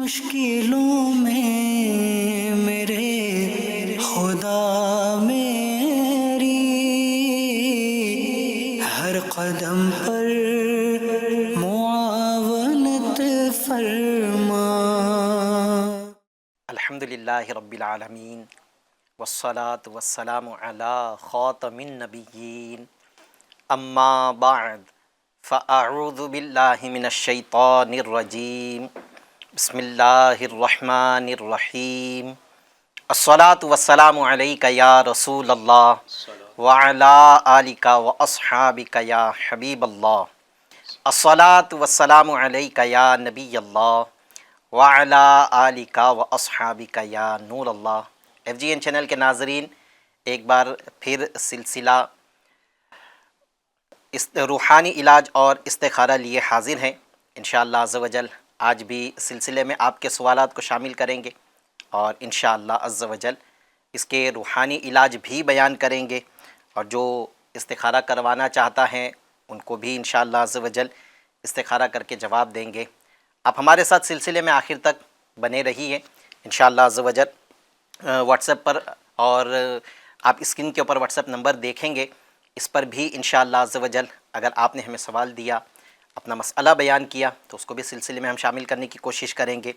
مشکلوں میں میرے خدا میری ہر قدم پر معاونت فرما۔ الحمدللہ رب العالمین والصلاة والسلام علی خاتم النبیین اما بعد فاعوذ باللہ من الشیطان الرجیم بسم اللہ الرحمن الرحیم الصلاة والسلام علیک یا رسول اللہ وعلی آلک واصحابک یا حبیب اللہ الصلاة والسلام علیک یا نبی اللہ وعلی آلک واصحابک یا نور اللہ۔ ایف جی این چینل کے ناظرین، ایک بار پھر سلسلہ روحانی علاج اور استخارہ لیے حاضر ہیں انشاءاللہ عز و جل۔ آج بھی سلسلے میں آپ کے سوالات کو شامل کریں گے اور انشاءاللہ عز و جل اس کے روحانی علاج بھی بیان کریں گے، اور جو استخارہ کروانا چاہتا ہے ان کو بھی انشاءاللہ عز و جل استخارہ کر کے جواب دیں گے۔ آپ ہمارے ساتھ سلسلے میں آخر تک بنے رہیے انشاءاللہ عز و جل۔ واٹس ایپ پر اور آپ اسکرین کے اوپر واٹس ایپ نمبر دیکھیں گے، اس پر بھی انشاءاللہ عز و جل اگر آپ نے ہمیں سوال دیا، اپنا مسئلہ بیان کیا، تو اس کو بھی سلسلے میں ہم شامل کرنے کی کوشش کریں گے۔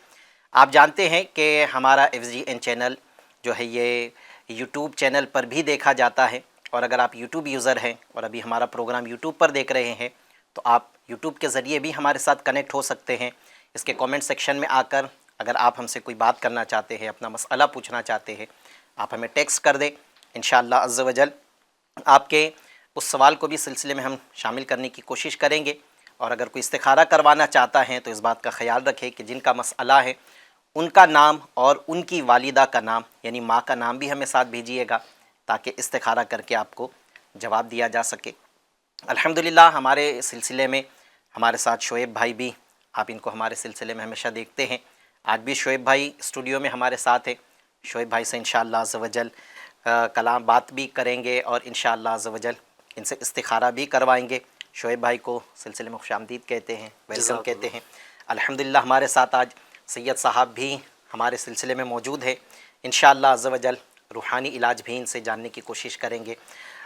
آپ جانتے ہیں کہ ہمارا ایف جی این چینل جو ہے یہ یوٹیوب چینل پر بھی دیکھا جاتا ہے، اور اگر آپ یوٹیوب یوزر ہیں اور ابھی ہمارا پروگرام یوٹیوب پر دیکھ رہے ہیں تو آپ یوٹیوب کے ذریعے بھی ہمارے ساتھ کنیکٹ ہو سکتے ہیں۔ اس کے کومنٹ سیکشن میں آ کر اگر آپ ہم سے کوئی بات کرنا چاہتے ہیں، اپنا مسئلہ پوچھنا چاہتے ہیں، آپ ہمیں ٹیکسٹ کر دیں انشاءاللہ عز و جل۔ آپ کے اس سوال کو بھی سلسلے میں ہم شامل کرنے کی کوشش کریں گے، اور اگر کوئی استخارہ کروانا چاہتا ہے تو اس بات کا خیال رکھے کہ جن کا مسئلہ ہے ان کا نام اور ان کی والدہ کا نام یعنی ماں کا نام بھی ہمیں ساتھ بھیجیے گا تاکہ استخارہ کر کے آپ کو جواب دیا جا سکے۔ الحمدللہ ہمارے سلسلے میں ہمارے ساتھ شعیب بھائی بھی، آپ ان کو ہمارے سلسلے میں ہمیشہ دیکھتے ہیں، آج بھی شعیب بھائی اسٹوڈیو میں ہمارے ساتھ ہیں۔ شعیب بھائی سے انشاءاللہ عز و جل کلام بات بھی کریں گے اور انشاءاللہ عز و جل ان سے استخارہ بھی کروائیں گے۔ شعیب بھائی کو سلسلے میں خوش آمدید کہتے ہیں، ویلکم کہتے ہیں۔ الحمدللہ ہمارے ساتھ آج سید صاحب بھی ہمارے سلسلے میں موجود ہیں، انشاءاللہ عز و جل روحانی علاج بھی ان سے جاننے کی کوشش کریں گے،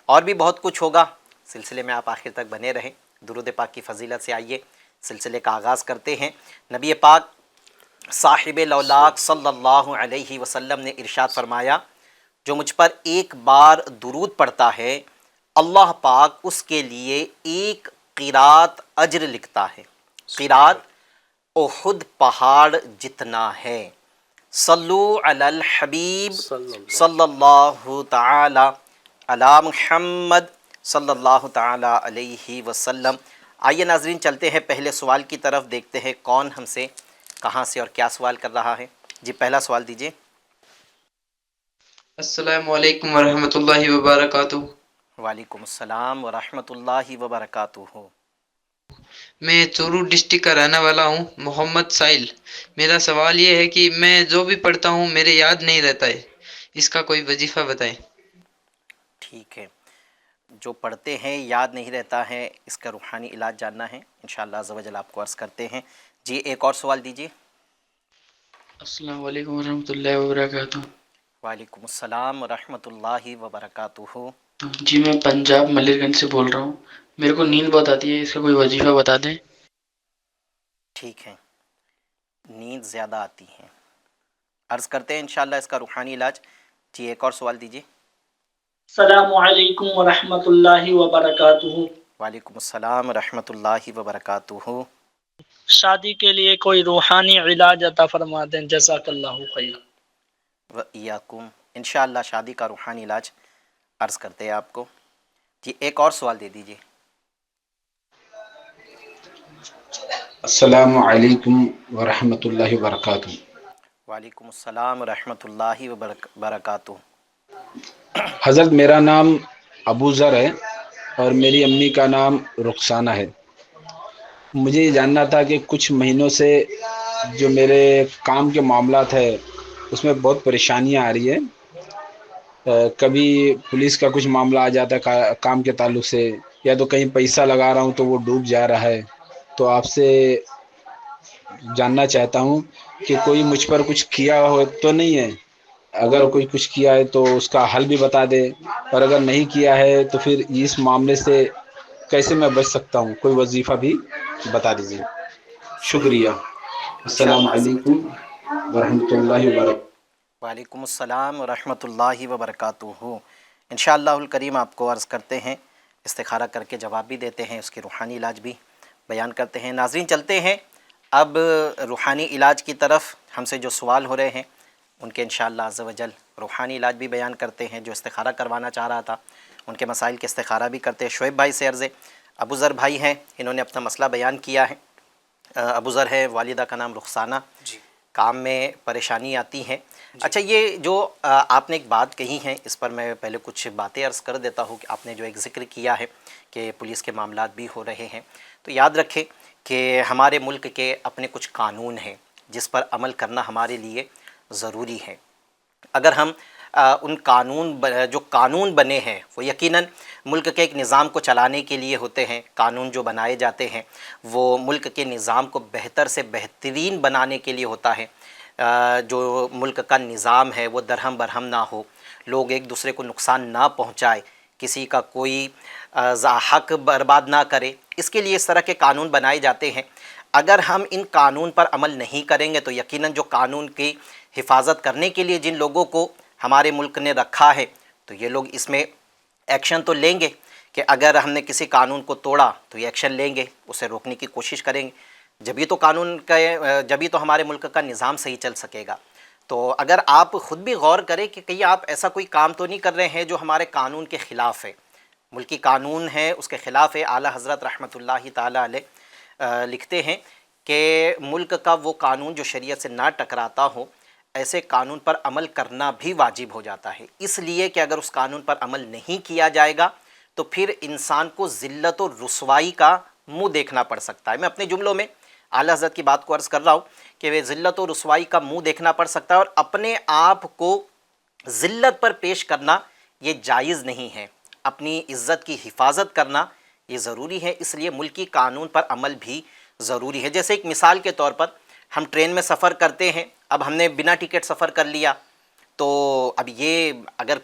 اور بھی بہت کچھ ہوگا سلسلے میں۔ آپ آخر تک بنے رہیں۔ درود پاک کی فضیلت سے آئیے سلسلے کا آغاز کرتے ہیں۔ نبی پاک صاحب لولاک صلی اللہ علیہ وسلم نے ارشاد فرمایا، جو مجھ پر ایک بار درود پڑھتا ہے اللہ پاک اس کے لیے ایک قیرات اجر لکھتا ہے۔ قیرات احد پہاڑ جتنا ہے۔ صلو علی الحبیب صلی اللہ تعالی علی محمد صلی اللہ تعالی علیہ وسلم۔ آئیے ناظرین چلتے ہیں پہلے سوال کی طرف، دیکھتے ہیں کون ہم سے کہاں سے اور کیا سوال کر رہا ہے۔ جی پہلا سوال دیجیے۔ السلام علیکم ورحمۃ اللہ وبرکاتہ۔ وعلیکم السلام ورحمۃ اللہ وبرکاتہ۔ میں چورو ڈسٹرکٹ کا رہنے والا ہوں، محمد سائل۔ میرا سوال یہ ہے کہ میں جو بھی پڑھتا ہوں میرے یاد نہیں رہتا ہے، اس کا کوئی وظیفہ بتائیں۔ ٹھیک ہے، جو پڑھتے ہیں یاد نہیں رہتا ہے، اس کا روحانی علاج جاننا ہے انشاءاللہ عز و جل آپ کو عرض کرتے ہیں۔ جی ایک اور سوال دیجیے۔ السلام علیکم ورحمۃ اللہ وبرکاتہ۔ وعلیکم السلام ورحمۃ اللہ وبرکاتہ۔ جی میں پنجاب ملیر گنج سے بول رہا ہوں، میرے کو نیند بہت آتی ہے، اس کا کوئی وظیفہ بتا دیں۔ ٹھیک ہے، نیند زیادہ آتی ہے، عرض کرتے ہیں انشاءاللہ اس کا روحانی علاج۔ جی ایک اور سوال دیجیے۔ السلام علیکم ورحمۃ اللہ وبرکاتہ۔ وعلیکم السلام ورحمۃ اللہ وبرکاتہ۔ شادی کے لیے کوئی روحانی علاج عطا فرما دیں، جزاک اللہ خیر۔ وإیاکم، انشاءاللہ شادی کا روحانی علاج عرض کرتے ہیں آپ کو۔ جی ایک اور سوال دے دیجیے۔ السلام علیکم ورحمۃ اللہ وبرکاتہ۔ وعلیکم السلام ورحمۃ اللہ وبرکاتہ۔ حضرت میرا نام ابو ذر ہے اور میری امی کا نام رخسانہ ہے۔ مجھے یہ جاننا تھا کہ کچھ مہینوں سے جو میرے کام کے معاملات ہے اس میں بہت پریشانیاں آ رہی ہے۔ کبھی پولیس کا کچھ معاملہ آ جاتا ہے کام کے تعلق سے، یا تو کہیں پیسہ لگا رہا ہوں تو وہ ڈوب جا رہا ہے۔ تو آپ سے جاننا چاہتا ہوں کہ کوئی مجھ پر کچھ کیا ہو تو نہیں ہے، اگر کوئی کچھ کیا ہے تو اس کا حل بھی بتا دے، اور اگر نہیں کیا ہے تو پھر اس معاملے سے کیسے میں بچ سکتا ہوں، کوئی وظیفہ بھی بتا دیجیے، صحیح شکریہ۔ ہے، السلام انشاءاللہ عز و علیکم جل۔ ورحمۃ اللہ وبرکاتہ۔ وعلیکم السلام ورحمۃ اللہ وبرکاتہ۔ انشاءاللہ الکریم آپ کو عرض کرتے ہیں، استخارہ کر کے جواب بھی دیتے ہیں، اس کے روحانی علاج بھی بیان کرتے ہیں۔ ناظرین چلتے ہیں اب روحانی علاج کی طرف۔ ہم سے جو سوال ہو رہے ہیں ان کے انشاءاللہ عز و جل روحانی علاج بھی بیان کرتے ہیں۔ جو استخارہ کروانا چاہ رہا تھا ان کے مسائل کے استخارہ بھی کرتے ہیں۔ شعیب بھائی سے عرض ہے، ابو ذر بھائی ہیں، انہوں نے اپنا مسئلہ بیان کیا ہے۔ ابو ذر ہے، والدہ کا نام رخسانہ، کام میں پریشانی آتی ہیں۔ اچھا، یہ جو آپ نے ایک بات کہی ہے، اس پر میں پہلے کچھ باتیں عرض کر دیتا ہوں کہ آپ نے جو ایک ذکر کیا ہے کہ پولیس کے معاملات بھی ہو رہے ہیں، تو یاد رکھیں کہ ہمارے ملک کے اپنے کچھ قانون ہیں جس پر عمل کرنا ہمارے لیے ضروری ہے۔ اگر ہم ان جو قانون بنے ہیں وہ یقیناً ملک کے ایک نظام کو چلانے کے لیے ہوتے ہیں۔ قانون جو بنائے جاتے ہیں وہ ملک کے نظام کو بہتر سے بہترین بنانے کے لیے ہوتا ہے۔ جو ملک کا نظام ہے وہ درہم برہم نہ ہو، لوگ ایک دوسرے کو نقصان نہ پہنچائے، کسی کا کوئی حق برباد نہ کرے، اس کے لیے اس طرح کے قانون بنائے جاتے ہیں۔ اگر ہم ان قانون پر عمل نہیں کریں گے تو یقیناً جو قانون کی حفاظت کرنے کے لیے جن لوگوں کو ہمارے ملک نے رکھا ہے تو یہ لوگ اس میں ایکشن تو لیں گے کہ اگر ہم نے کسی قانون کو توڑا تو یہ ایکشن لیں گے، اسے روکنے کی کوشش کریں گے، جبھی تو جبھی تو ہمارے ملک کا نظام صحیح چل سکے گا۔ تو اگر آپ خود بھی غور کریں کہ کہیں آپ ایسا کوئی کام تو نہیں کر رہے ہیں جو ہمارے قانون کے خلاف ہے، ملکی قانون ہے اس کے خلاف ہے۔ اعلیٰ حضرت رحمۃ اللہ تعالیٰ علیہ لکھتے ہیں کہ ملک کا وہ قانون جو شریعت سے نہ ٹکراتا ہو، ایسے قانون پر عمل کرنا بھی واجب ہو جاتا ہے، اس لیے کہ اگر اس قانون پر عمل نہیں کیا جائے گا تو پھر انسان کو ذلت و رسوائی کا منہ دیکھنا پڑ سکتا ہے۔ میں اپنے جملوں میں اعلیٰ حضرت کی بات کو عرض کر رہا ہوں کہ وہ ذلت و رسوائی کا منہ دیکھنا پڑ سکتا ہے، اور اپنے آپ کو ذلت پر پیش کرنا یہ جائز نہیں ہے۔ اپنی عزت کی حفاظت کرنا یہ ضروری ہے، اس لیے ملکی قانون پر عمل بھی ضروری ہے۔ جیسے ایک مثال کے طور پر ہم ٹرین میں سفر کرتے ہیں، اب ہم نے بنا ٹکٹ سفر کر لیا تو اب یہ اگر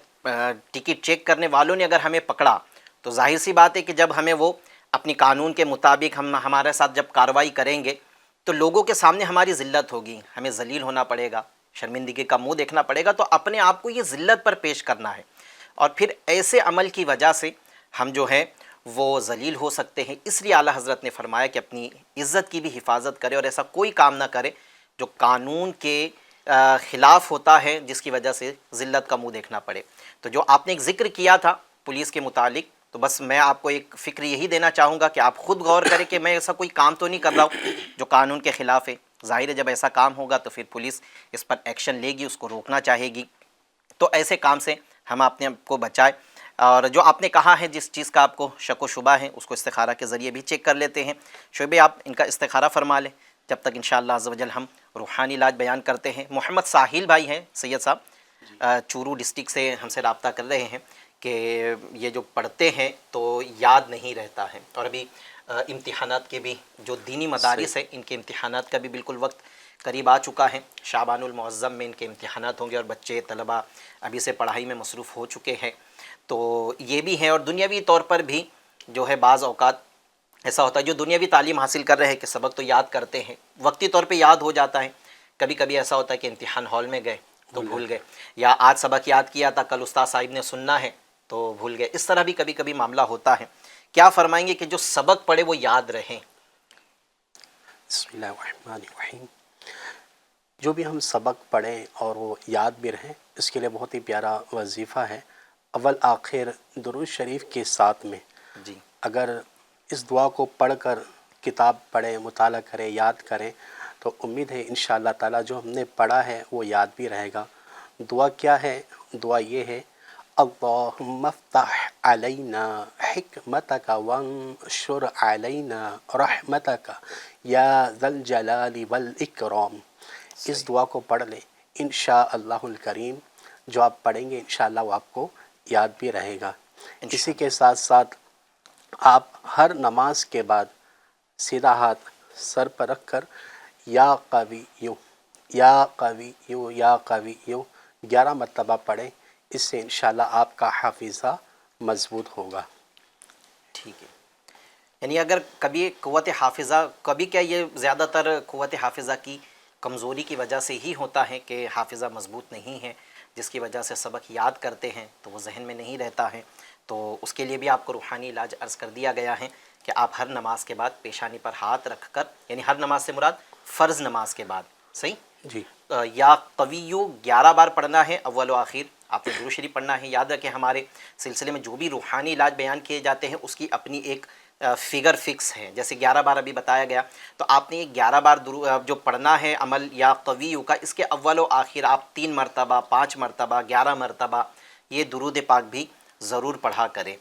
ٹکٹ چیک کرنے والوں نے اگر ہمیں پکڑا تو ظاہر سی بات ہے کہ جب ہمیں وہ اپنی قانون کے مطابق ہمارے ساتھ جب کارروائی کریں گے تو لوگوں کے سامنے ہماری ذلت ہوگی، ہمیں ذلیل ہونا پڑے گا، شرمندگی کا منہ دیکھنا پڑے گا، تو اپنے آپ کو یہ ذلت پر پیش کرنا ہے، اور پھر ایسے عمل کی وجہ سے ہم جو ہے وہ ذلیل ہو سکتے ہیں۔ اس لیے اعلیٰ حضرت نے فرمایا کہ اپنی عزت کی بھی حفاظت کرے اور ایسا کوئی کام نہ کرے جو قانون کے خلاف ہوتا ہے جس کی وجہ سے ذلت کا منہ دیکھنا پڑے۔ تو جو آپ نے ایک ذکر کیا تھا پولیس کے متعلق، تو بس میں آپ کو ایک فکر یہی دینا چاہوں گا کہ آپ خود غور کریں کہ میں ایسا کوئی کام تو نہیں کر رہا ہوں جو قانون کے خلاف ہے۔ ظاہر ہے جب ایسا کام ہوگا تو پھر پولیس اس پر ایکشن لے گی، اس کو روکنا چاہے گی، تو ایسے کام سے ہم اپنے آپ کو بچائیں۔ اور جو آپ نے کہا ہے جس چیز کا آپ کو شک و شبہ ہے اس کو استخارہ کے ذریعے بھی چیک کر لیتے ہیں۔ شعیب آپ ان کا استخارہ فرما لیں، جب تک انشاءاللہ عز و جل ہم روحانی علاج بیان کرتے ہیں۔ محمد ساحل بھائی ہیں سید صاحب، چورو ڈسٹرکٹ سے ہم سے رابطہ کر رہے ہیں کہ یہ جو پڑھتے ہیں تو یاد نہیں رہتا ہے، اور ابھی امتحانات کے بھی جو دینی مدارس ہیں ان کے امتحانات کا بھی بالکل وقت قریب آ چکا ہے۔ شعبان المعظم میں ان کے امتحانات ہوں گے اور بچے طلبہ ابھی سے پڑھائی میں مصروف ہو چکے ہیں، تو یہ بھی ہیں۔ اور دنیاوی طور پر بھی جو ہے بعض اوقات ایسا ہوتا ہے جو دنیاوی تعلیم حاصل کر رہے ہیں کہ سبق تو یاد کرتے ہیں، وقتی طور پہ یاد ہو جاتا ہے، کبھی کبھی ایسا ہوتا ہے کہ امتحان ہال میں گئے تو بھول گئے، یا آج سبق یاد کیا تھا کل استاد صاحب نے سننا ہے تو بھول گئے، اس طرح بھی کبھی کبھی معاملہ ہوتا ہے۔ کیا فرمائیں گے کہ جو سبق پڑھے وہ یاد رہیں؟ بسم اللہ الرحمن الرحیم۔ جو بھی ہم سبق پڑھیں اور وہ یاد بھی رہیں، اس کے لیے بہت ہی پیارا وظیفہ ہے۔ اول آخر درود شریف کے ساتھ میں جی، اگر اس دعا کو پڑھ کر کتاب پڑھیں، مطالعہ کریں، یاد کریں تو امید ہے انشاءاللہ تعالیٰ جو ہم نے پڑھا ہے وہ یاد بھی رہے گا۔ دعا کیا ہے؟ دعا یہ ہے، اللہم افتح علینا حکمتک وانشر علینا رحمتک یا ذا الجلال والاکرام۔ اس دعا کو پڑھ لیں، انشاءاللہ الکریم جو آپ پڑھیں گے انشاءاللہ وہ آپ کو یاد بھی رہے گا۔ اسی کے ساتھ ساتھ آپ ہر نماز کے بعد سیدھا ہاتھ سر پر رکھ کر یا قویو، یا قویو، یا قویو 11 مرتبہ پڑھیں، اس سے انشاءاللہ آپ کا حافظہ مضبوط ہوگا۔ ٹھیک ہے، یعنی اگر کبھی قوت حافظہ، کبھی کیا یہ زیادہ تر قوت حافظہ کی کمزوری کی وجہ سے ہی ہوتا ہے کہ حافظہ مضبوط نہیں ہے، جس کی وجہ سے سبق یاد کرتے ہیں تو وہ ذہن میں نہیں رہتا ہے، تو اس کے لیے بھی آپ کو روحانی علاج عرض کر دیا گیا ہے کہ آپ ہر نماز کے بعد پیشانی پر ہاتھ رکھ کر، یعنی ہر نماز سے مراد فرض نماز کے بعد، صحیح، جی یا قویو 11 بار پڑھنا ہے، اول و آخر آپ نے درود شریف پڑھنا ہے۔ یاد رکھیں ہمارے سلسلے میں جو بھی روحانی علاج بیان کیے جاتے ہیں اس کی اپنی ایک فگر فکس ہے، جیسے 11 بار ابھی بتایا گیا، تو آپ نے یہ 11 بار جو پڑھنا ہے عمل یا قویو کا، اس کے اول و آخر آپ 3 مرتبہ، 5 مرتبہ، 11 مرتبہ یہ درود پاک بھی ضرور پڑھا کریں۔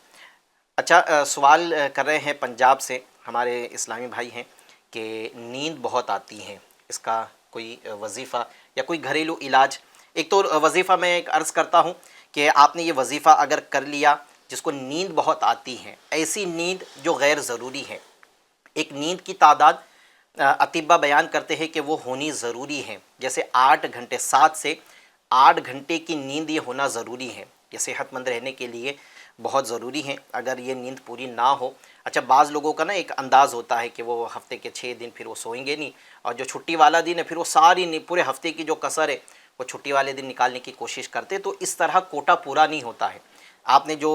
اچھا، سوال کر رہے ہیں پنجاب سے ہمارے اسلامی بھائی ہیں کہ نیند بہت آتی ہے، اس کا کوئی وظیفہ یا کوئی گھریلو علاج؟ ایک تو وظیفہ میں ایک عرض کرتا ہوں کہ آپ نے یہ وظیفہ اگر کر لیا، جس کو نیند بہت آتی ہے، ایسی نیند جو غیر ضروری ہے، ایک نیند کی تعداد اطباء بیان کرتے ہیں کہ وہ ہونی ضروری ہے، جیسے 8 گھنٹے، 7 سے 8 گھنٹے کی نیند یہ ہونا ضروری ہے، یہ صحت مند رہنے کے لیے بہت ضروری ہے۔ اگر یہ نیند پوری نہ ہو، اچھا بعض لوگوں کا نا ایک انداز ہوتا ہے کہ وہ ہفتے کے 6 دن پھر وہ سوئیں گے نہیں، اور جو چھٹی والا دن ہے پھر وہ ساری پورے ہفتے کی جو کسر ہے وہ چھٹی والے دن نکالنے کی کوشش کرتے، تو اس طرح کوٹا پورا نہیں ہوتا ہے۔ آپ نے جو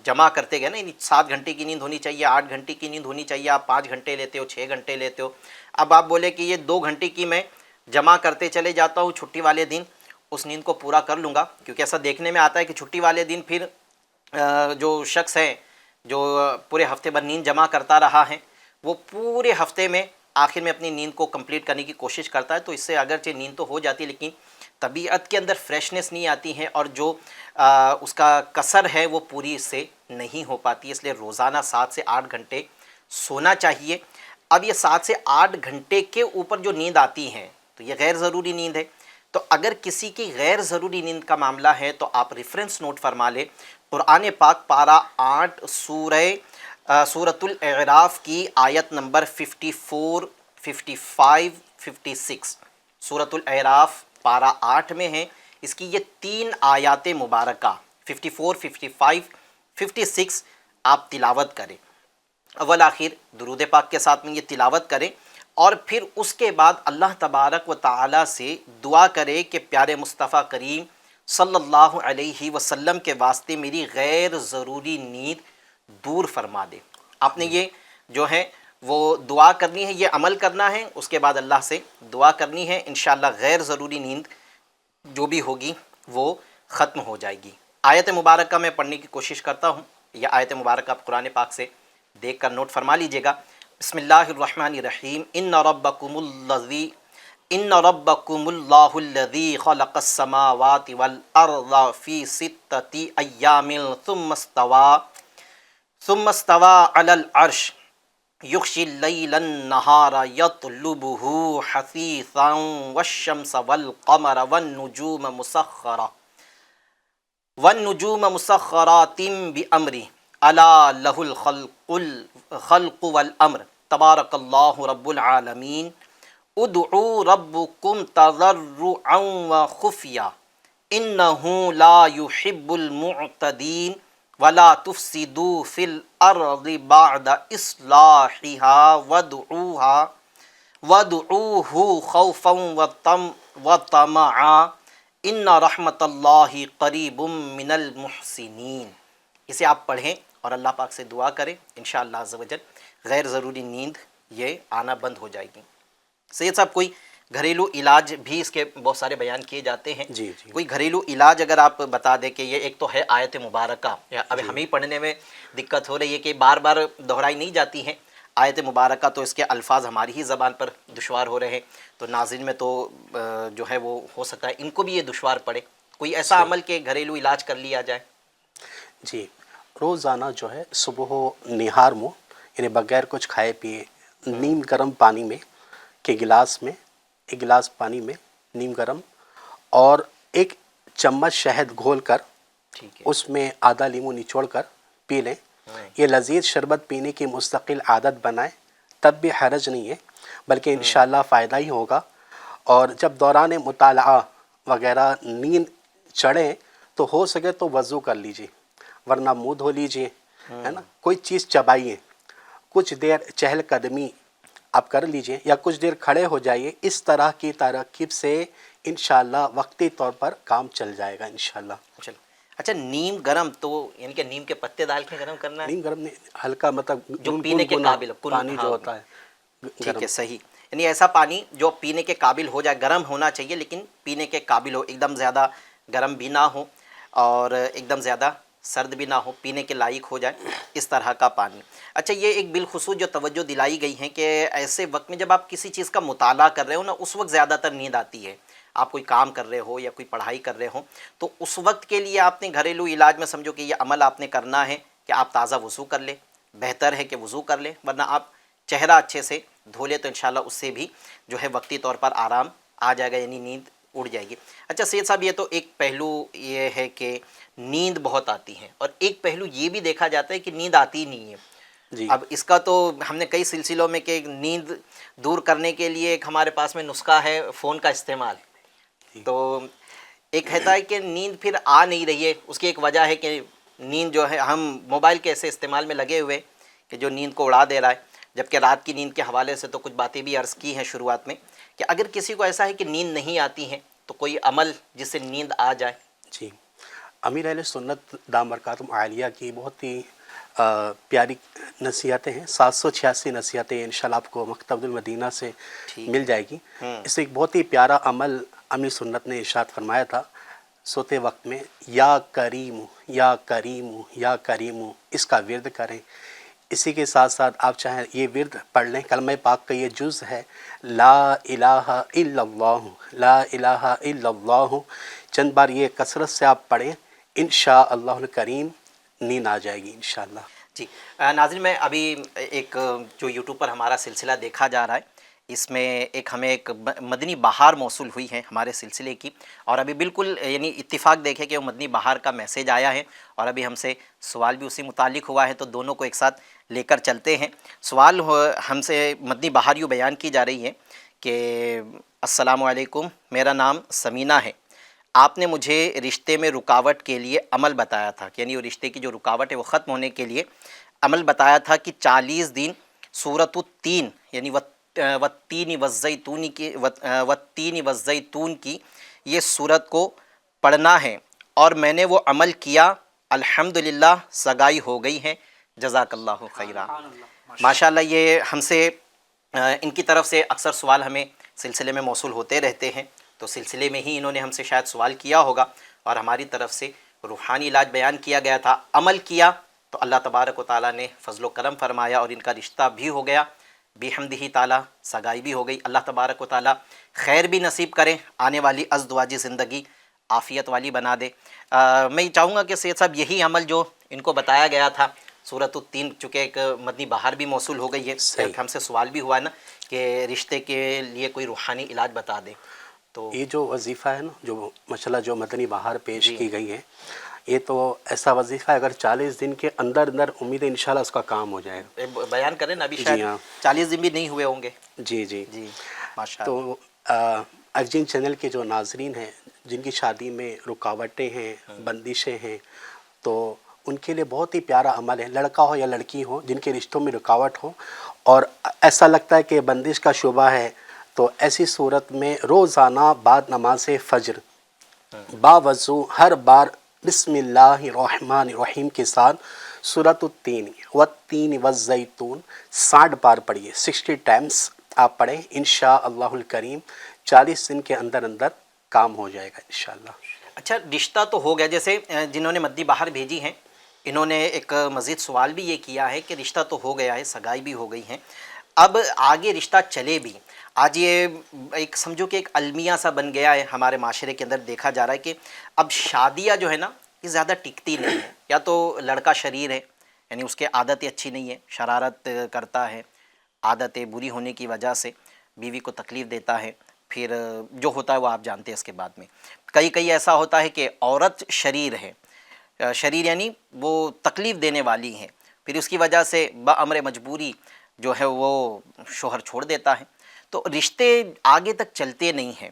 جمع کرتے گئے نا، 7 گھنٹے کی نیند ہونی چاہیے، 8 گھنٹے کی نیند hونی چاہیے، آپ 5 گھنٹے لیتے ہو، 6 گھنٹے لیتے ہو، اب آپ بولے کہ یہ 2 گھنٹے کی میں جمع کرتے چلے جاتا ہوں، چھٹی والے دن اس نیند کو پورا کر لوں گا، کیونکہ ایسا دیکھنے میں آتا ہے کہ چھٹی والے دن پھر جو شخص ہے جو پورے ہفتے بھر نیند جمع کرتا رہا ہے، وہ پورے ہفتے میں آخر میں اپنی نیند کو کمپلیٹ کرنے کی کوشش کرتا ہے، تو اس سے اگرچہ نیند تو ہو جاتی ہے لیکن طبیعت کے اندر فریشنس نہیں آتی ہے، اور جو اس کا کسر ہے وہ پوری اس سے نہیں ہو پاتی، اس لیے روزانہ 7 سے 8 گھنٹے سونا چاہیے۔ اب یہ 7 سے 8 گھنٹے کے اوپر جو نیند آتی ہے تو یہ غیر ضروری نیند ہے، تو اگر کسی کی غیر ضروری نیند کا معاملہ ہے تو آپ ریفرنس نوٹ فرما لیں، قرآن پاک پارہ 8 سورۃ الاعراف کی آیت نمبر 54، 55، 56، سورۃ الاعراف پارہ 8 میں ہے، اس کی یہ 3 آیات مبارکہ 54، 55، 56 آپ تلاوت کریں، اول آخر درود پاک کے ساتھ میں یہ تلاوت کریں، اور پھر اس کے بعد اللہ تبارک و تعالی سے دعا کرے کہ پیارے مصطفیٰ کریم صلی اللہ علیہ وسلم کے واسطے میری غیر ضروری نیند دور فرما دے۔ آپ نے یہ جو ہے وہ دعا کرنی ہے، یہ عمل کرنا ہے، اس کے بعد اللہ سے دعا کرنی ہے، انشاءاللہ غیر ضروری نیند جو بھی ہوگی وہ ختم ہو جائے گی۔ آیت مبارکہ میں پڑھنے کی کوشش کرتا ہوں، یہ آیت مبارکہ آپ قرآن پاک سے دیکھ کر نوٹ فرما لیجئے گا۔ بسم اللہ الرحمن الرحیم، ان ربکم اللہ الذی خلق السماوات والارض فی 6 ایام ثم استوى علی العرش یغشی اللیل النہار یطلبہ حثیثا والشمس والقمر والنجوم مسخرات بأمرہ الا لہ الخلق والامر تبارک اللہ رب العالمین ادعوا ربکم تضرعا وخفیا انہ لا يحب المعتدین ولا تفسدوا فی الارض بعد اصلاحها وادعوہ خوفا وطمعا ان رحمت اللہ قریب من المحسنین۔ اسے آپ پڑھیں اور اللہ پاک سے دعا کریں، انشاءاللہ عز و جل غیر ضروری نیند یہ آنا بند ہو جائے گی۔ سید صاحب کوئی گھریلو علاج بھی اس کے بہت سارے بیان کیے جاتے ہیں، جی جی کوئی گھریلو علاج اگر آپ بتا دیں کہ یہ ایک تو ہے آیت مبارکہ، اب ہمیں پڑھنے میں دقت ہو رہی ہے کہ بار بار دہرائی نہیں جاتی ہیں آیت مبارکہ، تو اس کے الفاظ ہماری ہی زبان پر دشوار ہو رہے ہیں، تو ناظرین میں تو جو ہے وہ ہو سکتا ہے ان کو بھی یہ دشوار پڑے، کوئی ایسا عمل کہ گھریلو علاج کر لیا جائے؟ جی، روزانہ جو ہے صبح و نہار منہ یعنی بغیر کچھ کھائے پیے نیم گرم پانی میں کے گلاس میں، ایک گلاس پانی میں نیم گرم اور 1 چمچ شہد گھول کر ٹھیک ہے، اس میں آدھا لیمو نچوڑ کر پی لیں۔ یہ لذیذ شربت پینے کی مستقل عادت بنائیں، تب بھی حرج نہیں ہے، بلکہ انشاءاللہ فائدہ ہی ہوگا. اور جب دوران مطالعہ وغیرہ نیند چڑھے تو ہو سکے تو وضو کر لیجیے، ورنہ منہ دھو لیجیے، ہے نا. کوئی چیز چبائیے، کچھ دیر چہل قدمی آپ کر لیجئے یا کچھ دیر کھڑے ہو جائیے. اس طرح کی ترکیب سے انشاءاللہ وقتی طور پر کام چل جائے گا انشاءاللہ. چلو. اچھا، نیم گرم تو یعنی کہ نیم کے پتے ڈال کے گرم کرنا ہے؟ نیم گرم نہیں، ہلکا مطلب جو پینے کے قابل پانی جو ہوتا ہے ٹھیک ہے، صحیح. یعنی ایسا پانی جو پینے کے قابل ہو جائے، گرم ہونا چاہیے لیکن پینے کے قابل ہو، ایک دم زیادہ گرم بھی نہ ہو اور ایک دم زیادہ سرد بھی نہ ہو، پینے کے لائق ہو جائے، اس طرح کا پانی. اچھا، یہ ایک بالخصوص جو توجہ دلائی گئی ہے کہ ایسے وقت میں جب آپ کسی چیز کا مطالعہ کر رہے ہو نا، اس وقت زیادہ تر نیند آتی ہے. آپ کوئی کام کر رہے ہو یا کوئی پڑھائی کر رہے ہو تو اس وقت کے لیے آپ نے گھریلو علاج میں سمجھو کہ یہ عمل آپ نے کرنا ہے کہ آپ تازہ وضو کر لیں. بہتر ہے کہ وضو کر لیں، ورنہ آپ چہرہ اچھے سے دھو لیں تو انشاءاللہ اس سے بھی جو ہے وقتی طور پر آرام آ جائے گا، یعنی نیند اڑ جائے گی. اچھا سید صاحب، یہ تو ایک پہلو یہ ہے کہ نیند بہت آتی ہے، اور ایک پہلو یہ بھی دیکھا جاتا ہے کہ نیند آتی ہی نہیں ہے. جی. اب اس کا تو ہم نے کئی سلسلوں میں کہ نیند دور کرنے کے لیے ایک ہمارے پاس میں نسخہ ہے فون کا استعمال. تو ایک کہتا ہے کہ نیند پھر آ نہیں رہی ہے، اس کی ایک وجہ ہے کہ نیند جو ہے ہم موبائل کے ایسے استعمال میں لگے ہوئے کہ جو نیند کو اڑا دے رہا ہے. جبکہ رات کی نیند کے حوالے سے تو کچھ باتیں بھی عرض کی ہیں شروعات میں کہ اگر کسی کو ایسا ہے کہ نیند نہیں آتی ہے تو کوئی عمل جس سے نیند آ جائے. جی. امیر اہل سنت دام برکاتہم عالیہ کی بہت ہی پیاری نصیحتیں ہیں، 786 نصیحتیں انشاءاللہ آپ کو مکتبۃ المدینہ سے مل جائے گی. اس سے ایک بہت ہی پیارا عمل امیر سنت نے ارشاد فرمایا تھا سوتے وقت میں، یا کریم یا کریم یا کریم، اس کا ورد کریں. اسی کے ساتھ ساتھ آپ چاہیں یہ ورد پڑھ لیں. کلمہ پاک کا یہ جز ہے لا الہ الا اللہ، لا الہ الا اللہ. چند بار یہ کثرت سے آپ پڑھیں، انشاءاللہ الکریم نیند آ جائے گی انشاءاللہ. جی ناظرین، میں ابھی ایک جو یوٹیوب پر ہمارا سلسلہ دیکھا جا رہا ہے، اس میں ہمیں ایک مدنی بہار موصول ہوئی ہے ہمارے سلسلے کی، اور ابھی بالکل یعنی اتفاق دیکھے کہ وہ مدنی بہار کا میسیج آیا ہے اور ابھی ہم سے سوال بھی اسی متعلق ہوا ہے، تو دونوں کو ایک ساتھ لے کر چلتے ہیں. سوال ہم سے مدنی بہار یوں بیان کی جا رہی ہے کہ السلام علیکم، میرا نام سمینہ ہے. آپ نے مجھے رشتے میں رکاوٹ کے لیے عمل بتایا تھا، یعنی وہ رشتے کی جو رکاوٹ ہے وہ ختم ہونے کے لیے عمل بتایا تھا کہ 40 دن سورۃ التین یعنی والتین والزیتون کی یہ سورت کو پڑھنا ہے، اور میں نے وہ عمل کیا، الحمدللہ سگائی ہو گئی ہے. جزاک اللہ خیرہ. ماشاءاللہ، یہ ہم سے ان کی طرف سے اکثر سوال ہمیں سلسلے میں موصول ہوتے رہتے ہیں، تو سلسلے میں ہی انہوں نے ہم سے شاید سوال کیا ہوگا اور ہماری طرف سے روحانی علاج بیان کیا گیا تھا. عمل کیا تو اللہ تبارک و تعالیٰ نے فضل و کرم فرمایا اور ان کا رشتہ بھی ہو گیا، بحمدہ تعالیٰ سگائی بھی ہو گئی. اللہ تبارک و تعالیٰ خیر بھی نصیب کریں، آنے والی ازدواجی زندگی عافیت والی بنا دے. میں چاہوں گا کہ سید صاحب یہی عمل جو ان کو بتایا گیا تھا سورۃ التین، چونکہ ایک مدنی بہار بھی موصول ہو گئی ہے، ایک ہم سے سوال بھی ہوا ہے نا کہ رشتے کے لیے کوئی روحانی علاج بتا دیں، تو یہ جو وظیفہ ہے نا، جو ماشاءاللہ جو مدنی بہار پیش کی گئی ہے، یہ تو ایسا وظیفہ ہے اگر 40 دن کے اندر امید ہے انشاءاللہ اس کا کام ہو جائے گا. بیان کریں نا، ابھی شاید 40 دن بھی نہیں ہوئے ہوں گے. جی جی جی ماشاءاللہ. تو ارجن چینل کے جو ناظرین ہیں جن کی شادی میں رکاوٹیں ہیں، بندشیں ہیں، تو ان کے لیے بہت ہی پیارا عمل ہے. لڑکا ہو یا لڑکی ہو جن کے رشتوں میں رکاوٹ ہو اور ایسا لگتا ہے کہ بندش کا شبہ ہے، تو ایسی صورت میں روزانہ بعد نماز فجر باوضو ہر بار بسم اللہ الرحمن الرحیم کے ساتھ سورۃ التین والتین والزیتون 60 بار پڑھیے، 60 ٹائمز آپ پڑھیں، انشاءاللہ الکریم 40 دن کے اندر کام ہو جائے گا انشاءاللہ. اچھا، رشتہ تو ہو گیا، جیسے جنہوں نے مدنی بہار بھیجی ہیں انہوں نے ایک مزید سوال بھی یہ کیا ہے کہ رشتہ تو ہو گیا ہے، سگائی بھی ہو گئی ہے، اب آگے رشتہ چلے بھی. آج یہ ایک سمجھو کہ ایک المیہ سا بن گیا ہے ہمارے معاشرے کے اندر، دیکھا جا رہا ہے کہ اب شادیاں جو ہے نا یہ زیادہ ٹکتی نہیں ہے. یا تو لڑکا شریر ہے، یعنی اس کے عادتیں اچھی نہیں ہے، شرارت کرتا ہے، عادتیں بری ہونے کی وجہ سے بیوی کو تکلیف دیتا ہے، پھر جو ہوتا ہے وہ آپ جانتے ہیں. اس کے بعد میں کئی ایسا ہوتا ہے کہ عورت شریر ہے، شریر یعنی وہ تکلیف دینے والی ہے، پھر اس کی وجہ سے بامر مجبوری جو ہے وہ شوہر چھوڑ دیتا ہے. تو رشتے آگے تک چلتے نہیں ہیں.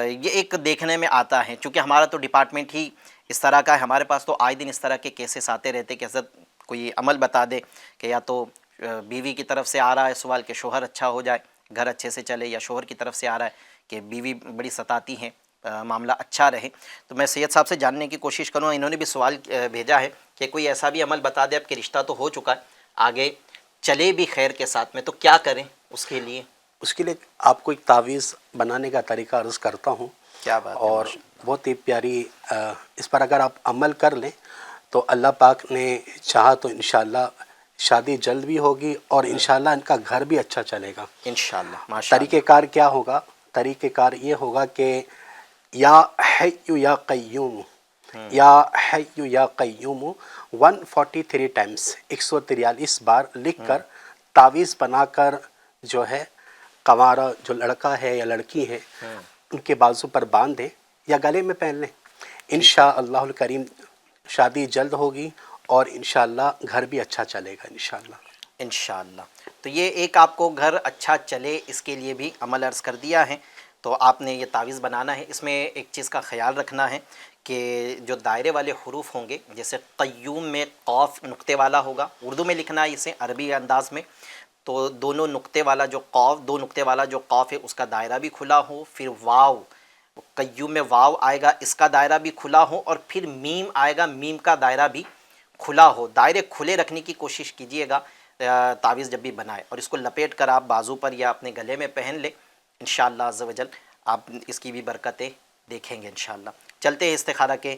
یہ ایک دیکھنے میں آتا ہے، چونکہ ہمارا تو ڈپارٹمنٹ ہی اس طرح کا ہے. ہمارے پاس تو آئے دن اس طرح کے کیسز آتے رہتے کہ حضرت کوئی عمل بتا دے کہ یا تو بیوی کی طرف سے آ رہا ہے سوال کہ شوہر اچھا ہو جائے، گھر اچھے سے چلے، یا شوہر کی طرف سے آ رہا ہے کہ بیوی بڑی ستاتی ہیں، معاملہ اچھا رہے. تو میں سید صاحب سے جاننے کی کوشش کروں. انہوں نے بھی سوال بھیجا ہے کہ کوئی ایسا بھی عمل بتا دے اب کہ رشتہ تو ہو چکا ہے، آگے چلے بھی خیر کے ساتھ میں، تو کیا کریں اس کے لیے؟ اس کے لیے آپ کو ایک تعویذ بنانے کا طریقہ عرض کرتا ہوں. کیا بات ہے، اور ماشاء اللہ. بہت ہی پیاری اس پر اگر آپ عمل کر لیں تو اللہ پاک نے چاہا تو انشاءاللہ شادی جلد بھی ہوگی اور انشاءاللہ ان کا گھر بھی اچھا چلے گا. انشاءاللہ، ماشاء اللہ. طریقہ کار کیا ہوگا؟ طریقہ کار یہ ہوگا کہ یا حی یا قیوم، یا حی یا قیوم 143 ٹائمز 143 بار لکھ کر تعویذ بنا کر جو ہے کنوارا جو لڑکا ہے یا لڑکی ہے ان کے بازو پر باندھ دیں یا گلے میں پہن لیں. انشاءاللہ الکریم شادی جلد ہوگی اور انشاءاللہ گھر بھی اچھا چلے گا انشاءاللہ. انشاءاللہ. تو یہ ایک آپ کو گھر اچھا چلے اس کے لیے بھی عمل عرض کر دیا ہے. تو آپ نے یہ تعویذ بنانا ہے. اس میں ایک چیز کا خیال رکھنا ہے کہ جو دائرے والے حروف ہوں گے، جیسے قیوم میں قاف نقطے والا ہوگا، اردو میں لکھنا ہے اسے عربی انداز میں، تو دونوں نقطے والا جو قاف، دو نقطے والا جو قاف ہے اس کا دائرہ بھی کھلا ہو. پھر واو، قیوم میں واو آئے گا، اس کا دائرہ بھی کھلا ہو. اور پھر میم آئے گا، میم کا دائرہ بھی کھلا ہو. دائرے کھلے رکھنے کی کوشش کیجئے گا تعویذ جب بھی بنائے، اور اس کو لپیٹ کر آپ بازو پر یا اپنے گلے میں پہن لیں. انشاءاللہ عز و جل آپ اس کی بھی برکتیں دیکھیں گے انشاءاللہ. چلتے ہیں استخارہ کے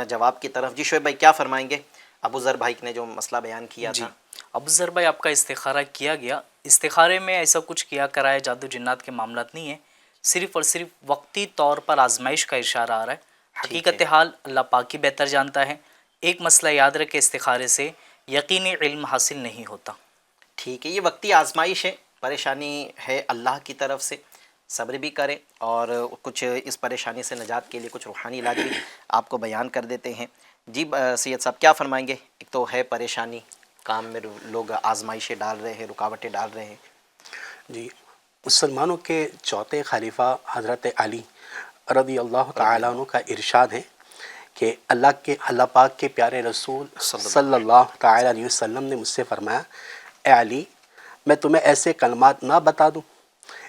جواب کی طرف. جی شعیب بھائی کیا فرمائیں گے؟ ابو ذر بھائی نے جو مسئلہ بیان کیا جی تھا. ابو ذر بھائی، آپ کا استخارہ کیا گیا. استخارے میں ایسا کچھ کیا کرایا جادو جنات کے معاملات نہیں ہے، صرف اور صرف وقتی طور پر آزمائش کا اشارہ آ رہا ہے. حقیقت حال اللہ پاک ہی بہتر جانتا ہے. ایک مسئلہ یاد رکھے، استخارے سے یقینی علم حاصل نہیں ہوتا. ٹھیک ہے، یہ وقتی آزمائش ہے، پریشانی ہے اللہ کی طرف سے، صبر بھی کریں اور کچھ اس پریشانی سے نجات کے لیے کچھ روحانی علاج بھی آپ کو بیان کر دیتے ہیں. جی سید صاحب کیا فرمائیں گے؟ ایک تو ہے پریشانی، کام میں لوگ آزمائشیں ڈال رہے ہیں، رکاوٹیں ڈال رہے ہیں. جی، مسلمانوں کے چوتھے خلیفہ حضرت علی رضی اللہ تعالیٰ عنہ کا ارشاد ہے کہ اللہ پاک کے پیارے رسول صلی اللہ تعالیٰ علیہ وسلم نے مجھ سے فرمایا، اے علی، میں تمہیں ایسے کلمات نہ بتا دوں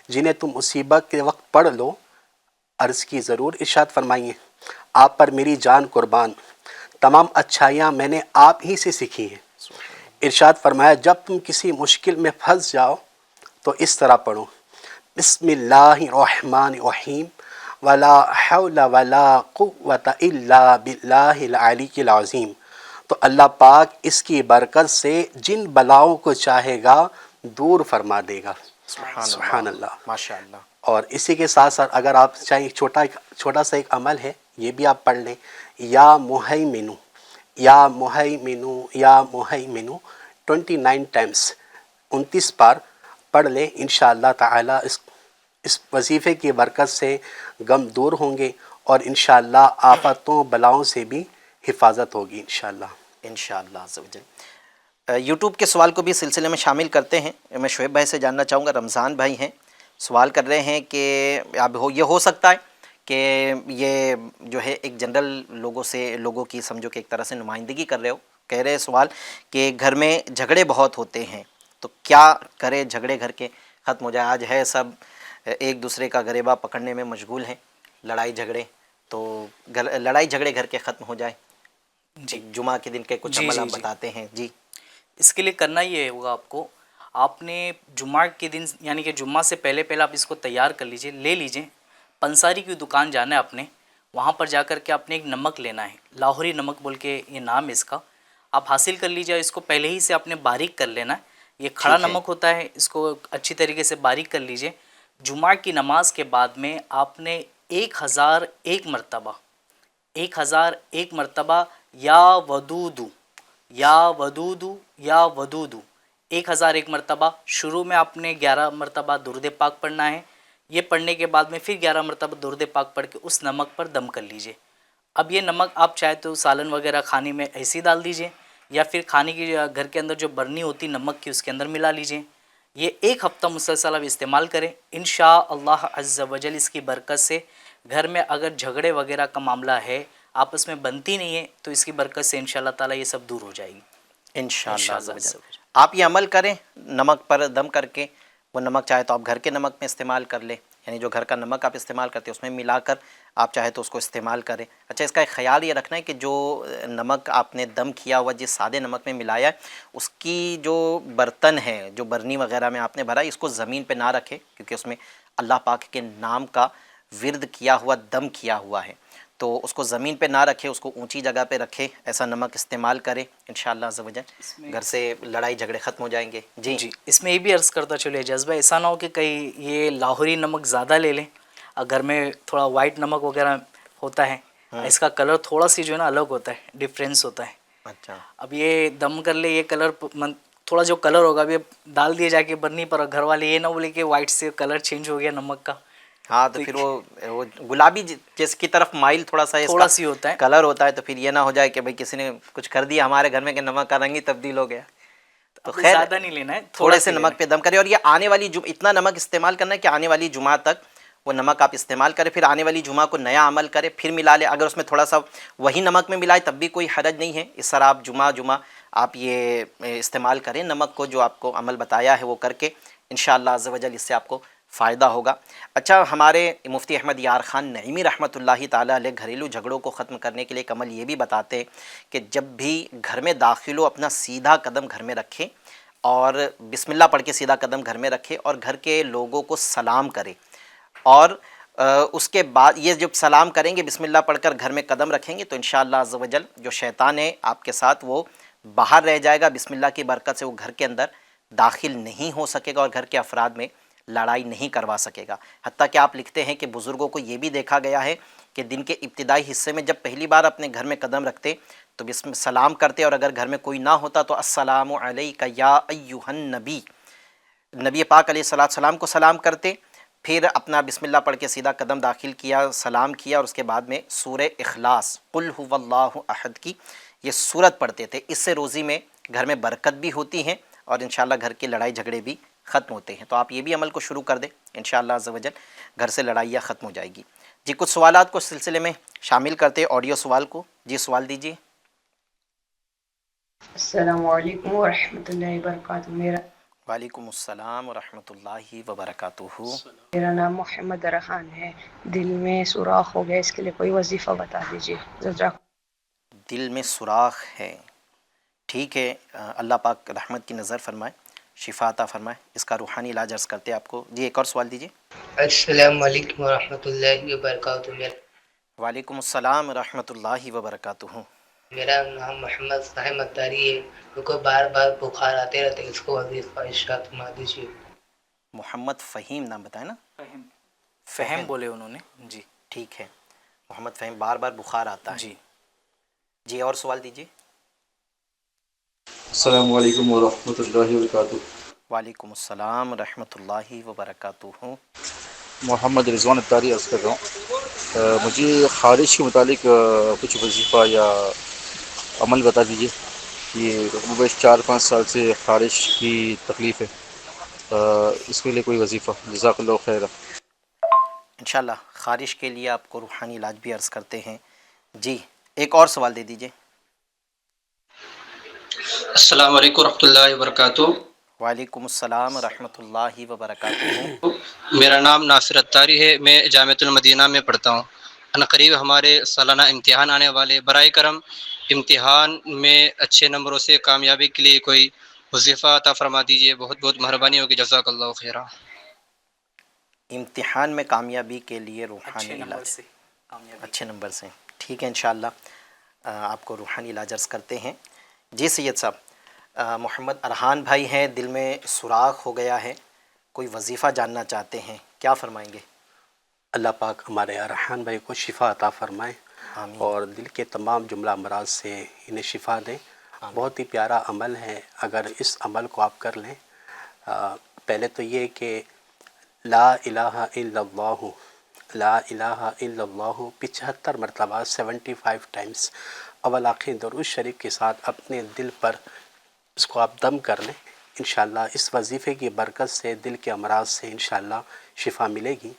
جنہیں تم مصیبت کے وقت پڑھ لو؟ عرض کی ضرور. ارشاد فرمائیے. آپ پر میری جان قربان، تمام اچھائیاں میں نے آپ ہی سے سیکھی ہیں. ارشاد فرمایا، جب تم کسی مشکل میں پھنس جاؤ تو اس طرح پڑھو، بسم اللہ الرحمن الرحیم، ولا حول ولا قوت الا باللہ العلی العظیم. تو اللہ پاک اس کی برکت سے جن بلاؤں کو چاہے گا دور فرما دے گا. سبحان اللہ. ماشاء اللہ. اور اسی کے ساتھ ساتھ اگر آپ چاہیں چھوٹا سا ایک عمل ہے، یہ بھی آپ پڑھ لیں. یا مہیمنو، یا مہیمنو، یا مہیمنو 29 ٹائمز 29 بار پڑھ لیں. انشاءاللہ تعالی اس وظیفے کی برکت سے غم دور ہوں گے اور انشاءاللہ آفتوں بلاؤں سے بھی حفاظت ہوگی انشاءاللہ. انشاءاللہ عز و جل. یوٹیوب کے سوال کو بھی سلسلے میں شامل کرتے ہیں. میں شعیب بھائی سے جاننا چاہوں گا. رمضان بھائی ہیں، سوال کر رہے ہیں کہ اب یہ ہو سکتا ہے کہ یہ جو ہے ایک جنرل لوگوں کی سمجھو کہ ایک طرح سے نمائندگی کر رہے ہو. کہہ رہے سوال کہ گھر میں جھگڑے بہت ہوتے ہیں، تو کیا کرے جھگڑے گھر کے ختم ہو جائے؟ آج ہے سب ایک دوسرے کا گریباں پکڑنے میں مشغول ہیں، لڑائی جھگڑے، تو لڑائی جھگڑے گھر کے ختم ہو جائے. جی جمعہ کے دن کے کچھ جی عمل جی آپ جی بتاتے ہیں. جی اس کے لیے کرنا یہ ہوگا آپ نے جمعہ کے دن، یعنی کہ جمعہ سے پہلے آپ اس کو تیار کر لیجئے، لے لیجئے. پنساری کی دکان جانا ہے آپ نے، وہاں پر جا کر کے آپ نے ایک نمک لینا ہے، لاہوری نمک بول کے یہ نام ہے اس کا. آپ حاصل کر لیجئے. اس کو پہلے ہی سے آپ نے باریک کر لینا ہے. یہ کھڑا ٹھیک ہے. نمک ہوتا ہے، اس کو اچھی طریقے سے باریک کر لیجئے. جمعہ کی نماز کے بعد میں آپ نے 1001 مرتبہ یا ودودو، یا ودودو، یا ودودو 1001 مرتبہ. شروع میں آپ نے 11 مرتبہ درود پاک پڑھنا ہے. یہ پڑھنے کے بعد میں پھر 11 مرتبہ درود پاک پڑھ کے اس نمک پر دم کر لیجئے. اب یہ نمک آپ چاہے تو سالن وغیرہ کھانے میں ایسے ہی ڈال دیجئے، یا پھر کھانے کی گھر کے اندر جو برنی ہوتی نمک کی اس کے اندر ملا لیجئے، یہ ایک ہفتہ مسلسل آپ استعمال کریں، انشاءاللہ عز و جل اس کی برکت سے گھر میں اگر جھگڑے وغیرہ کا معاملہ ہے، آپس میں بنتی نہیں ہے، تو اس کی برکت سے انشاءاللہ تعالیٰ یہ سب دور ہو جائے گی انشاءاللہ عز و عز جل۔ و جل۔ آپ یہ عمل کریں، نمک پر دم کر کے، وہ نمک چاہے تو آپ گھر کے نمک میں استعمال کر لیں، یعنی جو گھر کا نمک آپ استعمال کرتے ہیں اس میں ملا کر آپ چاہے تو اس کو استعمال کریں۔ اچھا، اس کا ایک خیال یہ رکھنا ہے کہ جو نمک آپ نے دم کیا ہوا جس سادے نمک میں ملایا ہے، اس کی جو برتن ہے، جو برنی وغیرہ میں آپ نے بھرا ہے، اس کو زمین پہ نہ رکھے، کیونکہ اس میں اللہ پاک کے نام کا ورد کیا ہوا دم کیا ہوا ہے، تو اس کو زمین پہ نہ رکھے، اس کو اونچی جگہ پہ رکھے، ایسا نمک استعمال کرے، انشاءاللہ عز و جل گھر سے لڑائی جھگڑے ختم ہو جائیں گے۔ جی جی، اس میں یہ بھی عرض کرتا چلے جذبہ، ایسا نہ ہو کہ کہیں یہ لاہوری نمک زیادہ لے لیں، گھر میں تھوڑا وائٹ نمک وغیرہ ہوتا ہے، اس کا کلر تھوڑا سی جو ہے نا الگ ہوتا ہے، ڈفرینس ہوتا ہے۔ اچھا، اب یہ دم کر لے، یہ کلر تھوڑا جو کلر ہوگا اب یہ ڈال دیے جا کے برنی پر، گھر والے یہ نہ بولے کہ وائٹ سے کلر چینج ہو گیا نمک کا، ہاں تو پھر وہ گلابی جس کی طرف مائل تھوڑا سا اس تھوڑا کا سی ہوتا ہے۔ کلر ہوتا ہے، تو پھر یہ نہ ہو جائے کہ بھئی کسی نے کچھ کر دیا ہمارے گھر میں کہ نمک کا رنگ ہی تبدیل ہو گیا۔ تو خیر زیادہ نہیں لینا ہے، تھوڑے سے لینا نمک پہ دم کرے، اور یہ آنے والی اتنا نمک استعمال کرنا ہے کہ آنے والی جمعہ تک وہ نمک آپ استعمال کرے، پھر آنے والی جمعہ کو نیا عمل کرے، پھر ملا لے، اگر اس میں تھوڑا سا وہی نمک میں ملائے تب بھی کوئی حرج نہیں ہے۔ اس طرح آپ جمعہ آپ یہ استعمال کریں نمک کو، جو آپ کو عمل بتایا ہے وہ کر کے، انشاءاللہ عز و جل اس سے آپ کو فائدہ ہوگا۔ اچھا، ہمارے مفتی احمد یار خان نعیمی رحمۃ اللہ تعالیٰ علیہ گھریلو جھگڑوں کو ختم کرنے کے لیے ایک عمل یہ بھی بتاتے ہیں کہ جب بھی گھر میں داخل ہو اپنا سیدھا قدم گھر میں رکھے اور بسم اللہ پڑھ کے سیدھا قدم گھر میں رکھے اور گھر کے لوگوں کو سلام کرے، اور اس کے بعد یہ جب سلام کریں گے، بسم اللہ پڑھ کر گھر میں قدم رکھیں گے، تو انشاءاللہ عز و جل جو شیطان ہے آپ کے ساتھ وہ باہر رہ جائے گا، بسم اللہ کی برکت سے وہ گھر کے اندر داخل نہیں ہو سکے گا اور گھر کے افراد میں لڑائی نہیں کروا سکے گا۔ حتیٰ کہ آپ لکھتے ہیں کہ بزرگوں کو یہ بھی دیکھا گیا ہے کہ دن کے ابتدائی حصے میں جب پہلی بار اپنے گھر میں قدم رکھتے تو بسم سلام کرتے، اور اگر گھر میں کوئی نہ ہوتا تو السلام علیک یا ایھا النبی، نبی پاک علیہ السلام کو سلام کرتے، پھر اپنا بسم اللہ پڑھ کے سیدھا قدم داخل کیا، سلام کیا، اور اس کے بعد میں سورہ اخلاص قل ھو اللہ احد کی یہ سورت پڑھتے تھے۔ اس سے روزی میں گھر میں برکت بھی ہوتی ہے اور انشاءاللہ گھر کے لڑائی جھگڑے بھی ختم ہوتے ہیں۔ تو آپ یہ بھی عمل کو شروع کر دیں، انشاءاللہ عز و جل گھر سے لڑائیاں ختم ہو جائے گی۔ جی، کچھ سوالات کو اس سلسلے میں شامل کرتے آڈیو سوال کو۔ جی، سوال دیجیے۔ السلام علیکم ورحمۃ اللہ وبرکاتہ۔ وعلیکم السلام ورحمۃ اللہ وبرکاتہ۔ میرا نام محمد ارحان ہے، دل میں سوراخ ہو گیا، اس کے لیے کوئی وظیفہ بتا دیجیے، جزاک۔ دل میں سوراخ ہے، ٹھیک ہے، اللہ پاک رحمت کی نظر فرمائے، شفا عطا فرمائے، اس کا روحانی علاج عرض کرتے ہیں آپ کو۔ جی، ایک اور سوال دیجیے۔ السلام علیکم ورحمۃ اللہ وبرکاتہ۔ وعلیکم السلام ورحمۃ اللہ وبرکاتہ۔ میرا نام محمد فہیم اتاری ہے، میرے کو بار بار بخار آتے رہتے، اس کو وظیفہ ارشاد فرما دیجیے۔ محمد فہیم نام بتائیں نا؟ فہم بولے انہوں نے، جی ٹھیک ہے، محمد فہیم، بار بار بخار آتا ہے۔ جی جی، اور سوال دیجیے۔ السلام علیکم ورحمۃ اللہ وبرکاتہ۔ وعلیکم السلام ورحمۃ اللہ وبرکاتہ۔ محمد رضوان اتاری عرض کر رہا ہوں، مجھے خارش کے متعلق کچھ وظیفہ یا عمل بتا دیجیے۔ یہ تقریباً 4-5 سال سے خارش کی تکلیف ہے، اس کے لیے کوئی وظیفہ، جزاک اللہ خیر۔ انشاءاللہ خارش کے لیے آپ کو روحانی علاج بھی عرض کرتے ہیں۔ جی، ایک اور سوال دے دیجیے۔ السلام علیکم ورحمۃ اللہ وبرکاتہ۔ وعلیکم السلام ورحمۃ اللہ وبرکاتہ۔ میرا نام ناصر اتاری ہے، میں جامعۃ المدینہ میں پڑھتا ہوں۔ عنقریب ہمارے سالانہ امتحان آنے والے، برائے کرم امتحان میں اچھے نمبروں سے کامیابی کے لیے کوئی وظیفہ عطا فرما دیجیے، بہت بہت مہربانی ہوگی، جزاک اللہ خیرہ۔ امتحان میں کامیابی کے لیے روحانی علاج، اچھے نمبر سے، ٹھیک ہے، انشاءاللہ آپ کو روحانی علاج عرض کرتے ہیں۔ جی سید صاحب، محمد ارحان بھائی ہیں، دل میں سوراخ ہو گیا ہے، کوئی وظیفہ جاننا چاہتے ہیں، کیا فرمائیں گے؟ اللہ پاک ہمارے ارحان بھائی کو شفا عطا فرمائے اور دل کے تمام جملہ امراض سے انہیں شفا دیں۔ بہت ہی پیارا عمل ہے، اگر اس عمل کو آپ کر لیں، پہلے تو یہ کہ لا الہ الا اللہ، لا الہ الا اللہ 75 مرتبہ 75 ٹائمز اول آخر درود شریف کے ساتھ اپنے دل پر اس کو آپ دم کر لیں، انشاءاللہ اس وظیفے کی برکت سے دل کے امراض سے انشاءاللہ شفا ملے گی۔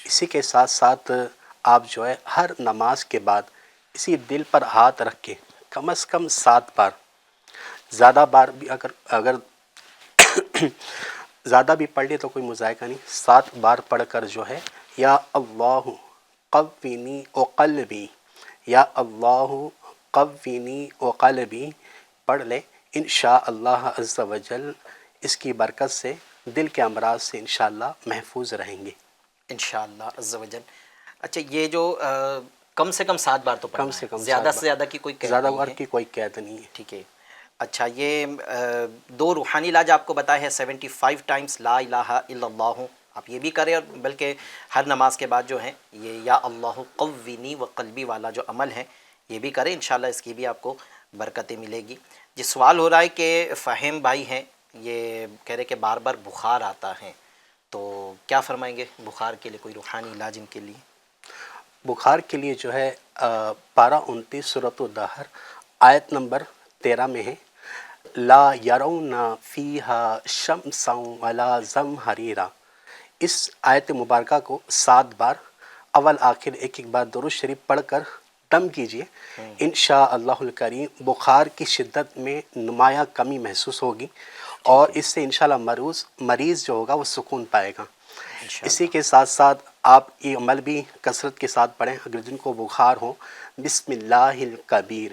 اسی کے ساتھ ساتھ آپ جو ہے ہر نماز کے بعد اسی دل پر ہاتھ رکھ کے کم از کم 7 بار، زیادہ بار بھی اگر زیادہ بھی پڑھ لے تو کوئی مذائقہ نہیں، 7 بار پڑھ کر جو ہے یا اللہ قوینی و قلبی، یا اللہ قوینی و قلبی پڑھ لے، انشاءاللہ عز و جل اس کی برکت سے دل کے امراض سے انشاءاللہ محفوظ رہیں گے انشاءاللہ عز و جل۔ اچھا یہ جو کم سے کم 7 بار تو پڑھنا کم سے کم ہے، زیادہ 7 سے زیادہ کی کوئی قید زیادہ نہیں بار ہے؟ کی کوئی قید نہیں ہے۔ ٹھیک ہے۔ اچھا یہ 2 روحانی علاج آپ کو بتایا ہے 75 ٹائمز لا الہ الا اللہ، آپ یہ بھی کریں، اور بلکہ ہر نماز کے بعد جو ہے یہ یا اللہ قوینی و قلبی والا جو عمل ہے یہ بھی کریں، انشاءاللہ اس کی بھی آپ کو برکتیں ملے گی۔ جس سوال ہو رہا ہے کہ فہیم بھائی ہیں، یہ کہہ رہے کہ بار بار بخار آتا ہے، تو کیا فرمائیں گے بخار کے لیے کوئی روحانی علاج ان کے لیے؟ بخار کے لیے جو ہے پارہ 29 سورۃ الدہر آیت نمبر 13 میں ہے، لا یرون فیہا شمسا ولا زمہریرا۔ اس آیت مبارکہ کو 7 بار اول آخر ایک بار درود شریف پڑھ کر دم کیجئے، انشاءاللہ الکریم بخار کی شدت میں نمایاں کمی محسوس ہوگی، اور اس سے انشاءاللہ مریض جو ہوگا وہ سکون پائے گا۔ اسی کے ساتھ ساتھ آپ یہ عمل بھی کثرت کے ساتھ پڑھیں، اگر جن کو بخار ہو، بسم اللہ الکبیر،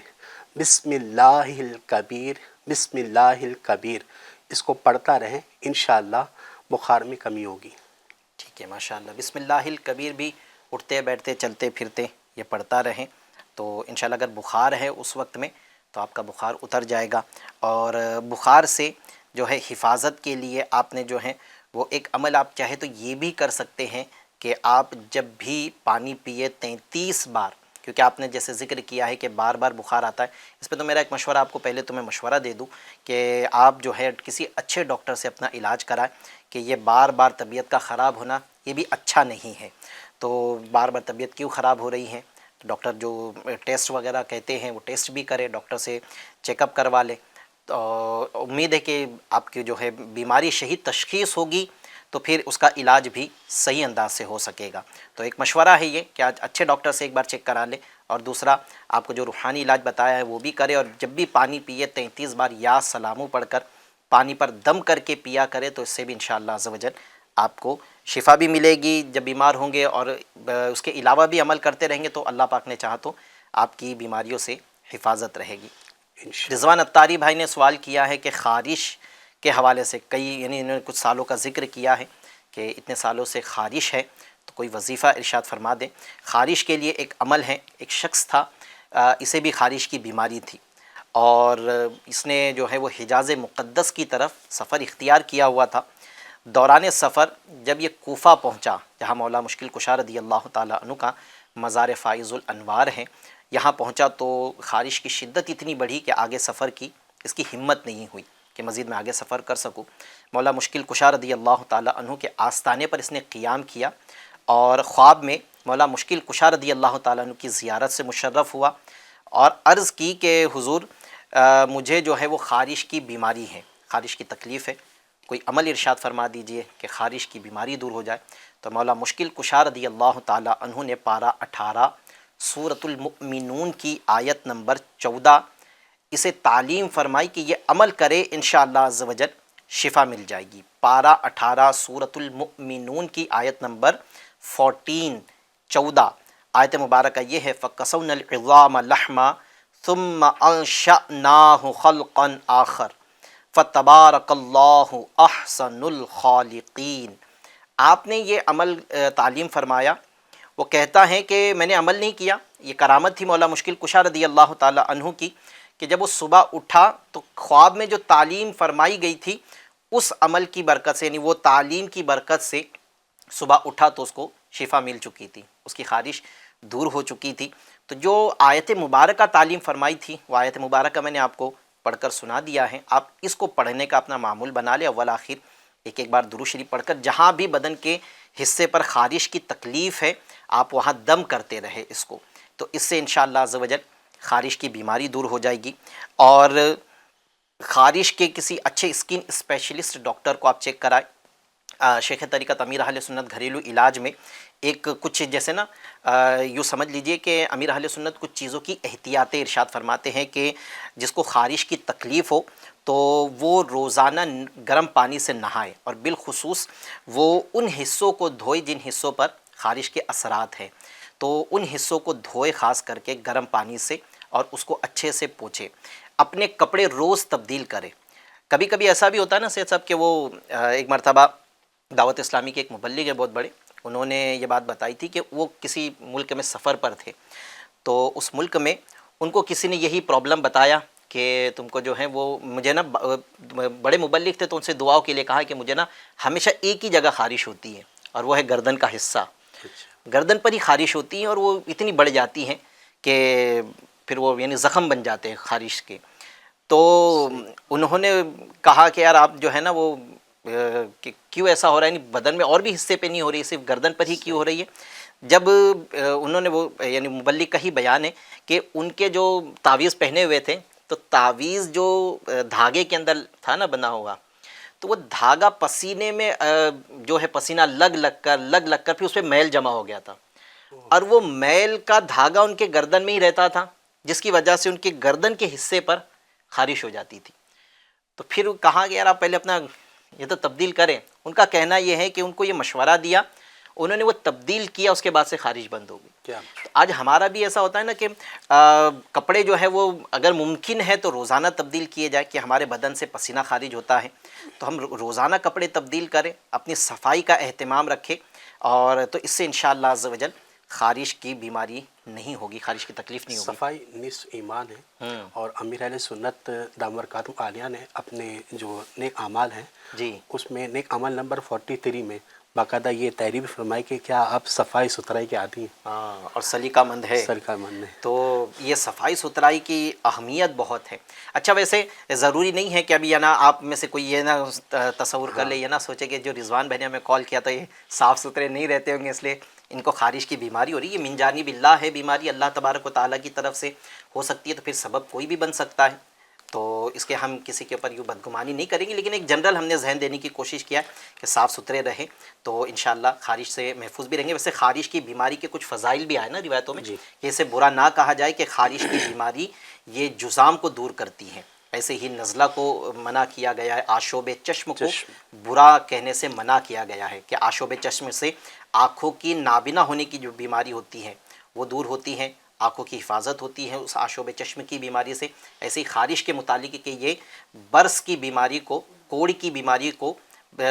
بسم اللہ الکبیر، بسم اللہ الکبیر، اس کو پڑھتا رہیں، انشاءاللہ بخار میں کمی ہوگی۔ ٹھیک ہے، ماشاءاللہ بسم اللہ الکبیر بھی اٹھتے بیٹھتے چلتے پھرتے یہ پڑھتا رہیں تو انشاءاللہ اگر بخار ہے اس وقت میں تو آپ کا بخار اتر جائے گا۔ اور بخار سے جو ہے حفاظت کے لیے آپ نے جو ہے وہ ایک عمل آپ چاہے تو یہ بھی کر سکتے ہیں کہ آپ جب بھی پانی پیے 33 بار، کیونکہ آپ نے جیسے ذکر کیا ہے کہ بار بار بخار آتا ہے، اس پہ تو میرا ایک مشورہ آپ کو پہلے تو میں مشورہ دے دوں کہ آپ جو ہے کسی اچھے ڈاکٹر سے اپنا علاج کرائیں، کہ یہ بار بار طبیعت کا خراب ہونا یہ بھی اچھا نہیں ہے۔ تو بار بار طبیعت کیوں خراب ہو رہی ہے، ڈاکٹر جو ٹیسٹ وغیرہ کہتے ہیں وہ ٹیسٹ بھی کرے، ڈاکٹر سے چیک اپ کروا لے، تو امید ہے کہ آپ کی جو ہے بیماری صحیح تشخیص ہوگی تو پھر اس کا علاج بھی صحیح انداز سے ہو سکے گا۔ تو ایک مشورہ ہے یہ کہ آج اچھے ڈاکٹر سے ایک بار چیک کرا لے، اور دوسرا آپ کو جو روحانی علاج بتایا ہے وہ بھی کرے، اور جب بھی پانی پیے 33 بار یا سلامو پڑھ کر پانی پر دم کر کے پیا کرے، تو اس سے بھی انشاءاللہ عز و جل آپ کو شفا بھی ملے گی جب بیمار ہوں گے، اور اس کے علاوہ بھی عمل کرتے رہیں گے تو اللہ پاک نے چاہا تو آپ کی بیماریوں سے حفاظت رہے گی۔ رضوان اتاری بھائی نے سوال کیا ہے کہ خارش کے حوالے سے یعنی انہوں نے کچھ سالوں کا ذکر کیا ہے کہ اتنے سالوں سے خارش ہے، تو کوئی وظیفہ ارشاد فرما دیں۔ خارش کے لیے ایک عمل ہے، ایک شخص تھا اسے بھی خارش کی بیماری تھی، اور اس نے جو ہے وہ حجاز مقدس کی طرف سفر اختیار کیا ہوا تھا۔ دوران سفر جب یہ کوفہ پہنچا، جہاں مولا مشکل کشا رضی اللہ تعالیٰ عنہ کا مزار فائز الانوار ہے، یہاں پہنچا تو خارش کی شدت اتنی بڑھی کہ آگے سفر کی اس کی ہمت نہیں ہوئی کہ مزید میں آگے سفر کر سکوں۔ مولا مشکل کشا رضی اللہ تعالیٰ عنہ کے آستانے پر اس نے قیام کیا، اور خواب میں مولا مشکل کشا رضی اللہ تعالیٰ عنہ کی زیارت سے مشرف ہوا، اور عرض کی کہ حضور مجھے جو ہے وہ خارش کی بیماری ہے، خارش کی تکلیف ہے، کوئی عمل ارشاد فرما دیجئے کہ خارش کی بیماری دور ہو جائے۔ تو مولا مشکل کشا رضی اللہ تعالیٰ عنہ نے پارہ 18 سورۃ المؤمنون کی آیت نمبر 14 اسے تعلیم فرمائی کہ یہ عمل کرے انشاءاللہ عز و جل شفا مل جائے گی۔ پارہ 18 سورۃ المؤمنون کی آیت نمبر 14 آیت مبارکہ یہ ہے، فَقَسَوْنَا الْعِظَامَ لَحْمًا ثُمَّ أَنشَأْنَاهُ خَلْقًا آخَرَ فَتَبَارَكَ اللَّهُ أَحْسَنُ الْخَالِقِينَ۔ آپ نے یہ عمل تعلیم فرمایا، وہ کہتا ہے کہ میں نے عمل نہیں کیا، یہ کرامت تھی مولا مشکل کشا رضی اللہ تعالی عنہ کی کہ جب وہ صبح اٹھا تو خواب میں جو تعلیم فرمائی گئی تھی اس عمل کی برکت سے، یعنی وہ تعلیم کی برکت سے صبح اٹھا تو اس کو شفا مل چکی تھی، اس کی خارش دور ہو چکی تھی۔ تو جو آیت مبارکہ تعلیم فرمائی تھی وہ آیت مبارکہ میں نے آپ کو پڑھ کر سنا دیا ہے، آپ اس کو پڑھنے کا اپنا معمول بنا لیں، اول آخر ایک بار درود شریف پڑھ کر جہاں بھی بدن کے حصے پر خارش کی تکلیف ہے آپ وہاں دم کرتے رہے اس کو، تو اس سے انشاءاللہ عز و جل خارش کی بیماری دور ہو جائے گی۔ اور خارش کے کسی اچھے اسکن اسپیشلسٹ ڈاکٹر کو آپ چیک کرائیں. شیخ طریقت امیر اہل سنت گھریلو علاج میں ایک کچھ جیسے نا یوں سمجھ لیجئے کہ امیر اہل سنت کچھ چیزوں کی احتیاطیں ارشاد فرماتے ہیں کہ جس کو خارش کی تکلیف ہو تو وہ روزانہ گرم پانی سے نہائے، اور بالخصوص وہ ان حصوں کو دھوئے جن حصوں پر خارش کے اثرات ہیں، تو ان حصوں کو دھوئے خاص کر کے گرم پانی سے، اور اس کو اچھے سے پوچھے. اپنے کپڑے روز تبدیل کرے. کبھی کبھی ایسا بھی ہوتا ہے نا سید صاحب کہ وہ ایک مرتبہ دعوت اسلامی کے ایک مبلغ ہے بہت بڑے، انہوں نے یہ بات بتائی تھی کہ وہ کسی ملک میں سفر پر تھے، تو اس ملک میں ان کو کسی نے یہی پرابلم بتایا کہ تم کو جو ہے وہ مجھے نا بڑے مبلغ تھے تو ان سے دعاؤں کے لیے کہا کہ مجھے نا ہمیشہ ایک ہی جگہ خارش ہوتی ہے، اور وہ ہے گردن کا حصہ. گردن پر ہی خارش ہوتی ہیں اور وہ اتنی بڑھ جاتی ہیں کہ پھر وہ یعنی زخم بن جاتے ہیں خارش کے. تو انہوں نے کہا کہ یار آپ جو ہے نا وہ کہ کیوں ایسا ہو رہا ہے، یعنی بدن میں اور بھی حصے پہ نہیں ہو رہی، صرف گردن پر ہی کیوں ہو رہی ہے. جب انہوں نے وہ یعنی مبلغ کا ہی بیان ہے کہ ان کے جو تعویذ پہنے ہوئے تھے تو تعویذ جو دھاگے کے اندر تھا نا بنا ہوا، تو وہ دھاگا پسینے میں جو ہے پسینہ لگ لگ کر پھر اس پہ میل جمع ہو گیا تھا، اور وہ میل کا دھاگا ان کے گردن میں ہی رہتا تھا، جس کی وجہ سے ان کے گردن کے حصے پر خارش ہو جاتی تھی. تو پھر کہا کہ یار آپ پہلے اپنا یہ تو تبدیل کریں. ان کا کہنا یہ ہے کہ ان کو یہ مشورہ دیا، انہوں نے وہ تبدیل کیا، اس کے بعد سے خارش بند ہو گئی. تو آج ہمارا بھی ایسا ہوتا ہے نا کہ کپڑے جو ہے وہ اگر ممکن ہے تو روزانہ تبدیل کیے جائے، کہ ہمارے بدن سے پسینہ خارج ہوتا ہے تو ہم روزانہ کپڑے تبدیل کریں، اپنی صفائی کا اہتمام رکھیں، اور تو اس سے انشاءاللہ عز و جل خارش کی بیماری نہیں ہوگی، خارش کی تکلیف نہیں ہوگی. صفائی نصف ایمان ہے، اور امیر اہل سنت دامت برکاتہم عالیہ نے اپنے جو نیک اعمال ہیں جی اس میں نیک عمل نمبر 43 میں باقاعدہ یہ تحریر فرمائی کہ کیا آپ صفائی ستھرائی کے عادی ہیں؟ ہاں، اور سلیقہ مند ہے. سلیقہ مند ہے. تو یہ صفائی ستھرائی کی اہمیت بہت ہے. اچھا ویسے ضروری نہیں ہے کہ ابھی یہ نا آپ میں سے کوئی یہ نا تصور کر لے، یہ نہ سوچے کہ جو رضوان بہن نے ہمیں کال کیا تھا یہ صاف ستھرے نہیں رہتے ہوں گے اس لیے ان کو خارش کی بیماری ہو رہی ہے. یہ من جانب اللہ ہے بیماری، اللہ تبارک و تعالیٰ کی طرف سے ہو سکتی ہے، تو پھر سبب کوئی بھی بن سکتا ہے، تو اس کے ہم کسی کے اوپر یوں بدگمانی نہیں کریں گے، لیکن ایک جنرل ہم نے ذہن دینے کی کوشش کیا کہ صاف ستھرے رہیں تو انشاءاللہ خارش سے محفوظ بھی رہیں گے. ویسے خارش کی بیماری کے کچھ فضائل بھی آئے نا روایتوں میں، کہ اسے برا نہ کہا جائے کہ خارش کی بیماری یہ جزام کو دور کرتی ہے. ایسے ہی نزلہ کو منع کیا گیا ہے، آشوب چشم کو برا کہنے سے منع کیا گیا ہے، کہ آشوب چشم سے آنکھوں کی نابینا ہونے کی جو بیماری ہوتی ہے وہ دور ہوتی ہے، آنکھوں کی حفاظت ہوتی ہے اس آشوب چشم کی بیماری سے. ایسے ہی خارش کے متعلق کہ یہ برس کی بیماری کو، کوڑ کی بیماری کو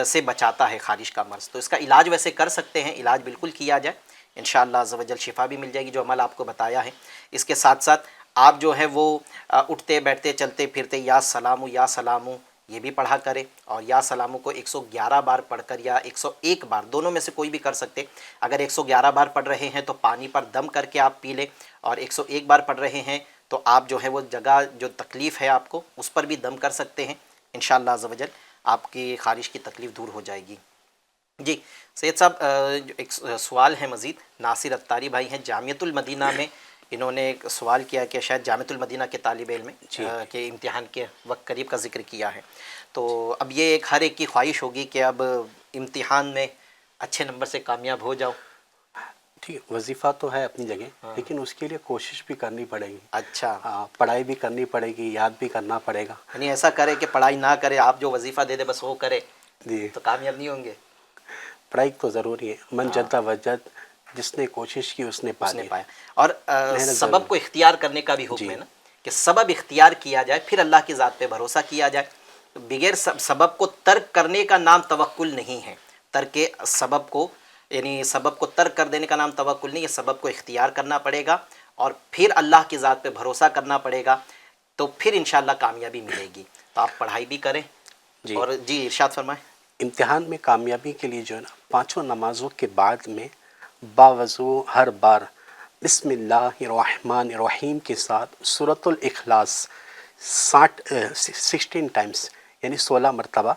سے بچاتا ہے خارش کا مرض. تو اس کا علاج ویسے کر سکتے ہیں، علاج بالکل کیا جائے، انشاءاللہ عز و جل شفا بھی مل جائے گی جو عمل آپ کو بتایا ہے. اس کے ساتھ ساتھ آپ جو ہے وہ اٹھتے بیٹھتے چلتے پھرتے یا سلامو یہ بھی پڑھا کریں، اور یا سلامو کو 111 بار پڑھ کر یا 101 بار دونوں میں سے کوئی بھی کر سکتے. اگر 111 بار پڑھ رہے ہیں تو پانی پر دم کر کے آپ پی لیں، اور 101 بار پڑھ رہے ہیں تو آپ جو ہے وہ جگہ جو تکلیف ہے آپ کو اس پر بھی دم کر سکتے ہیں. انشاءاللہ عز و جل آپ کی خارش کی تکلیف دور ہو جائے گی. جی سید صاحب ایک سوال ہے مزید، ناصر اتاری بھائی ہیں جامعۃ المدینہ میں، انہوں نے ایک سوال کیا کہ شاید جامعۃ المدینہ کے طالب علم کے امتحان کے وقت قریب کا ذکر کیا ہے، تو اب یہ ایک ہر ایک کی خواہش ہوگی کہ اب امتحان میں اچھے نمبر سے کامیاب ہو جاؤ. ٹھیک، وظیفہ تو ہے اپنی جگہ، لیکن اس کے لیے کوشش بھی کرنی پڑے گی. اچھا، پڑھائی بھی کرنی پڑے گی، یاد بھی کرنا پڑے گا. یعنی ایسا کرے کہ پڑھائی نہ کرے، آپ جو وظیفہ دے دے بس وہ کرے، جی تو کامیاب نہیں ہوں گے. پڑھائی تو ضروری ہے، من جدہ وجد، جس نے کوشش کی اس نے پایا. اور سبب کو اختیار کرنے کا بھی حکم ہے نا، کہ سبب اختیار کیا جائے، پھر اللہ کی ذات پہ بھروسہ کیا جائے. بغیر سبب کو ترک کرنے کا نام توکل نہیں ہے. ترک سبب کو یعنی سبب کو ترک کر دینے کا نام توکل نہیں ہے. سبب کو اختیار کرنا پڑے گا اور پھر اللہ کی ذات پہ بھروسہ کرنا پڑے گا، تو پھر انشاءاللہ کامیابی ملے گی. تو آپ پڑھائی بھی کریں. اور جی ارشاد فرمائیں. امتحان میں کامیابی کے لیے جو ہے نا 5 نمازوں کے بعد میں باوضو ہر بار بسم اللہ الرحمن الرحیم کے ساتھ سورۃ الاخلاص 16 ٹائمز یعنی 16 مرتبہ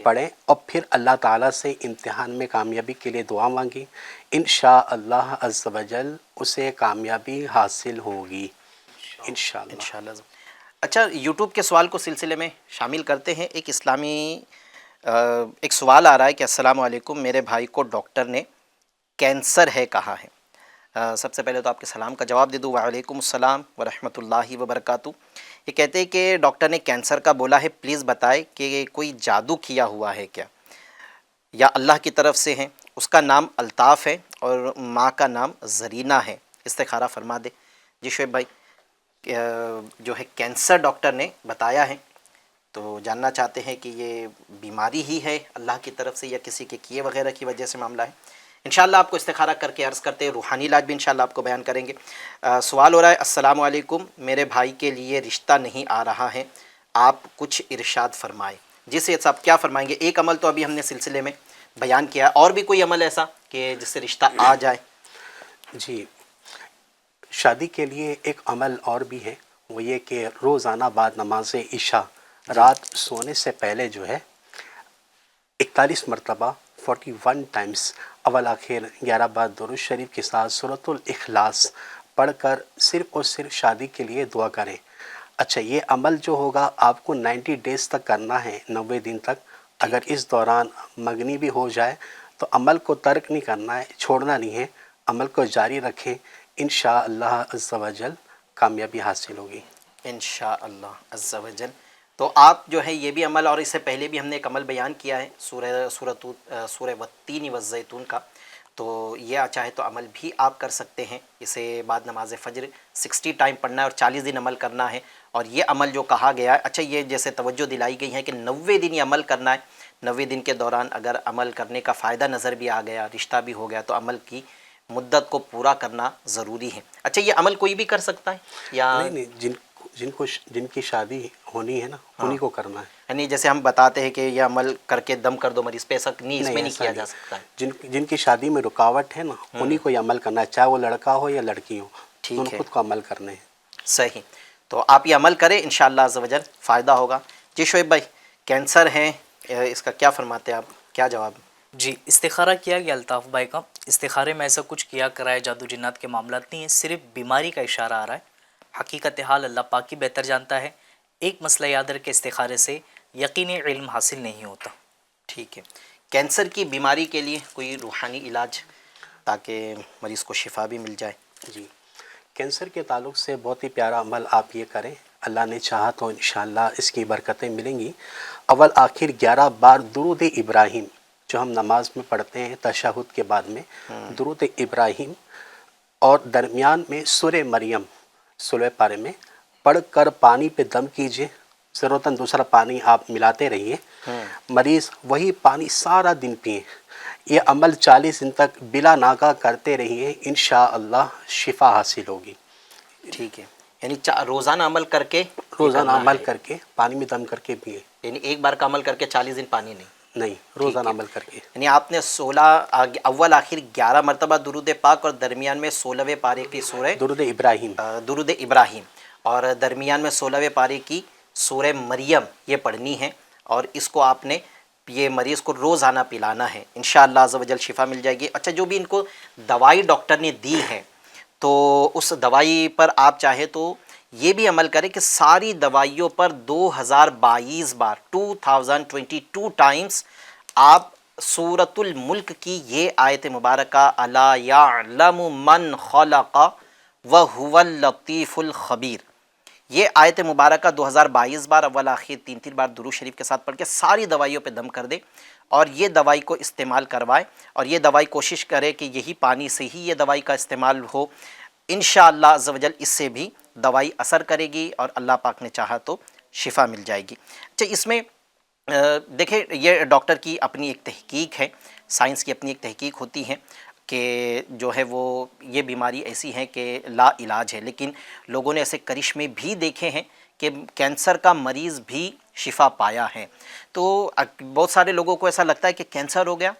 پڑھیں، اور پھر اللہ تعالیٰ سے امتحان میں کامیابی کے لیے دعا مانگی. انشاءاللہ عز و جل اسے کامیابی حاصل ہوگی انشاءاللہ. اچھا، یوٹیوب کے سوال کو سلسلے میں شامل کرتے ہیں. ایک اسلامی ایک سوال آ رہا ہے کہ السلام علیکم، میرے بھائی کو ڈاکٹر نے کینسر ہے کہا ہے. سب سے پہلے تو آپ کے سلام کا جواب دے دوں. وعلیکم السلام ورحمۃ اللہ وبرکاتہ. یہ کہتے ہیں کہ ڈاکٹر نے کینسر کا بولا ہے، پلیز بتائے کہ کوئی جادو کیا ہوا ہے کیا یا اللہ کی طرف سے ہے. اس کا نام الطاف ہے اور ماں کا نام زرینہ ہے. استخارہ فرما دے. جی شعیب بھائی، جو ہے کینسر ڈاکٹر نے بتایا ہے، تو جاننا چاہتے ہیں کہ یہ بیماری ہی ہے اللہ کی طرف سے یا کسی کے کیے وغیرہ کی وجہ سے معاملہ ہے. انشاءاللہ آپ کو استخارہ کر کے عرض کرتے ہیں، روحانی علاج بھی انشاءاللہ آپ کو بیان کریں گے. سوال ہو رہا ہے، السلام علیکم، میرے بھائی کے لیے رشتہ نہیں آ رہا ہے، آپ کچھ ارشاد فرمائیں. جی سید صاحب کیا فرمائیں گے؟ ایک عمل تو ابھی ہم نے سلسلے میں بیان کیا ہے، اور بھی کوئی عمل ایسا کہ جس سے رشتہ آ جائے؟ جی، شادی کے لیے ایک عمل اور بھی ہے، وہ یہ کہ روزانہ بعد نماز عشاء رات سونے سے پہلے جو ہے 41 مرتبہ 41 ٹائمز اول آخر 11 بار درود شریف کے ساتھ سورۃ الاخلاص پڑھ کر صرف اور صرف شادی کے لیے دعا کریں. اچھا، یہ عمل جو ہوگا آپ کو 90 ڈیز تک کرنا ہے، 90 دن تک. اگر اس دوران منگنی بھی ہو جائے تو عمل کو ترک نہیں کرنا ہے، چھوڑنا نہیں ہے، عمل کو جاری رکھیں. انشاءاللہ عز و جل کامیابی حاصل ہوگی انشاءاللہ عز و جل. تو آپ جو ہے یہ بھی عمل، اور اس سے پہلے بھی ہم نے ایک عمل بیان کیا ہے سورہ والتین والزیتون کا، تو یہ چاہے تو عمل بھی آپ کر سکتے ہیں. اسے بعد نماز فجر 60 ٹائم پڑھنا ہے اور 40 دن عمل کرنا ہے. اور یہ عمل جو کہا گیا ہے، اچھا یہ جیسے توجہ دلائی گئی ہے کہ 90 دن یہ عمل کرنا ہے. 90 دن کے دوران اگر عمل کرنے کا فائدہ نظر بھی آ گیا، رشتہ بھی ہو گیا، تو عمل کی مدت کو پورا کرنا ضروری ہے. اچھا، یہ عمل کوئی بھی کر سکتا ہے یا نہیں؟ جن کی شادی ہونی ہے نا، انہی کو کرنا ہے. یعنی جیسے ہم بتاتے ہیں کہ یہ عمل کر کے دم کر دو مریض پہ، ایسا نہیں، اس میں نہیں کیا جا سکتا ہے. جن کی شادی میں رکاوٹ ہے نا، انہی کو یہ عمل کرنا ہے، چاہے وہ لڑکا ہو یا لڑکی ہو، ٹھیک ان ہے، خود کو عمل کرنے ہیں. صحیح. تو آپ یہ عمل کریں، انشاءاللہ عز و جل فائدہ ہوگا. جی شعیب بھائی، کینسر ہے، اس کا کیا فرماتے ہیں آپ، کیا جواب؟ جی، استخارہ کیا گیا الطاف بھائی کا. استخارے میں ایسا کچھ کیا کرائے جادو جنات کے معاملات نہیں ہیں، صرف بیماری کا اشارہ آ رہا ہے. حقیقت حال اللہ پاک ہی بہتر جانتا ہے. ایک مسئلہ یاد رکھے، استخارے سے یقینی علم حاصل نہیں ہوتا. ٹھیک ہے. کینسر کی بیماری کے لیے کوئی روحانی علاج تاکہ مریض کو شفا بھی مل جائے؟ جی، کینسر کے تعلق سے بہت ہی پیارا عمل آپ یہ کریں، اللہ نے چاہا تو انشاءاللہ اس کی برکتیں ملیں گی. اول آخر 11 بار درود ابراہیم جو ہم نماز میں پڑھتے ہیں تشہد کے بعد میں، درود ابراہیم، اور درمیان میں سورہ مریم 16 پارے میں پڑھ کر پانی پہ دم کیجئے. ضرورتاً دوسرا پانی آپ ملاتے رہیے. مریض وہی پانی سارا دن پئیں. یہ عمل 40 دن تک بلا ناغہ کرتے رہیے، انشاءاللہ شفا حاصل ہوگی. ٹھیک ہے، یعنی روزانہ عمل کر کے، روزانہ عمل کر کے پانی میں دم کر کے پئیں. یعنی ایک بار کا عمل کر کے 40 دن پانی نہیں، روزانہ عمل کر کے. یعنی آپ نے 16 اول آخر 11 مرتبہ درود پاک اور درمیان میں 16ویں پارے کی سورہ درود ابراہیم اور درمیان میں 16ویں پارے کی سورہ مریم یہ پڑھنی ہے، اور اس کو آپ نے یہ مریض کو روزانہ پلانا ہے. انشاءاللہ عز و جل شفا مل جائے گی. اچھا، جو بھی ان کو دوائی ڈاکٹر نے دی ہے، تو اس دوائی پر آپ چاہے تو یہ بھی عمل کریں کہ ساری دوائیوں پر 2022 بار 2022 ٹائمز آپ سورۃ الملک کی یہ آیت مبارکہ الا یعلم من خلق وہو اللطیف الخبیر، یہ آیت مبارکہ 2022 بار اول آخر 3 بار درود شریف کے ساتھ پڑھ کے ساری دوائیوں پہ دم کر دے اور یہ دوائی کو استعمال کروائے. اور یہ دوائی کوشش کرے کہ یہی پانی سے ہی یہ دوائی کا استعمال ہو. انشاءاللہ عز و جل اس سے بھی دوائی اثر کرے گی اور اللہ پاک نے چاہا تو شفا مل جائے گی. اچھا، اس میں دیکھیں یہ ڈاکٹر کی اپنی ایک تحقیق ہے، سائنس کی اپنی ایک تحقیق ہوتی ہے کہ جو ہے وہ یہ بیماری ایسی ہے کہ لا علاج ہے، لیکن لوگوں نے ایسے کرشمے بھی دیکھے ہیں کہ کینسر کا مریض بھی شفا پایا ہے. تو بہت سارے لوگوں کو ایسا لگتا ہے کہ کینسر ہو گیا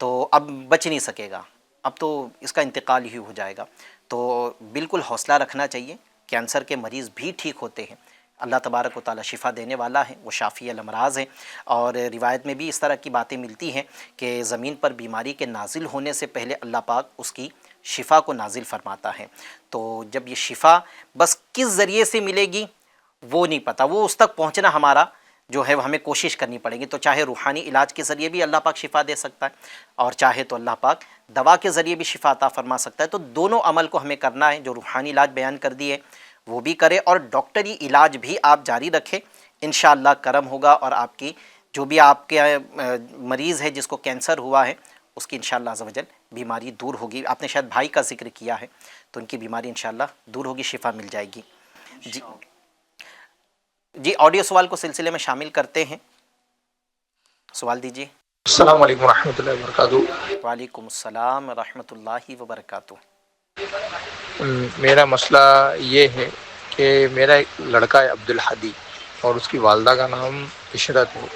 تو اب بچ نہیں سکے گا، اب تو اس کا انتقال ہی ہو جائے گا. تو بالکل حوصلہ رکھنا چاہیے، کینسر کے مریض بھی ٹھیک ہوتے ہیں. اللہ تبارک و تعالی شفا دینے والا ہے، وہ شافی الامراض ہیں. اور روایت میں بھی اس طرح کی باتیں ملتی ہیں کہ زمین پر بیماری کے نازل ہونے سے پہلے اللہ پاک اس کی شفا کو نازل فرماتا ہے. تو جب یہ شفا بس کس ذریعے سے ملے گی، وہ نہیں پتہ، وہ اس تک پہنچنا ہمارا جو ہے وہ ہمیں کوشش کرنی پڑے گی. تو چاہے روحانی علاج کے ذریعے بھی اللہ پاک شفا دے سکتا ہے، اور چاہے تو اللہ پاک دوا کے ذریعے بھی شفا عطا فرما سکتا ہے. تو دونوں عمل کو ہمیں کرنا ہے. جو روحانی علاج بیان کر دیے وہ بھی کرے، اور ڈاکٹری علاج بھی آپ جاری رکھیں. انشاءاللہ کرم ہوگا، اور آپ کی جو بھی آپ کے مریض ہے جس کو کینسر ہوا ہے اس کی انشاءاللہ عز و جل بیماری دور ہوگی. آپ نے شاید بھائی کا ذکر کیا ہے، تو ان کی بیماری انشاءاللہ دور ہوگی، شفا مل جائے گی. جی آڈیو سوال کو سلسلے میں شامل کرتے ہیں. سوال دیجیے. السلام علیکم ورحمۃ اللہ وبرکاتہ. وعلیکم السلام ورحمۃ اللہ وبرکاتہ. میرا مسئلہ یہ ہے کہ میرا ایک لڑکا ہے عبدالحدی، اور اس کی والدہ کا نام عشرت ہے.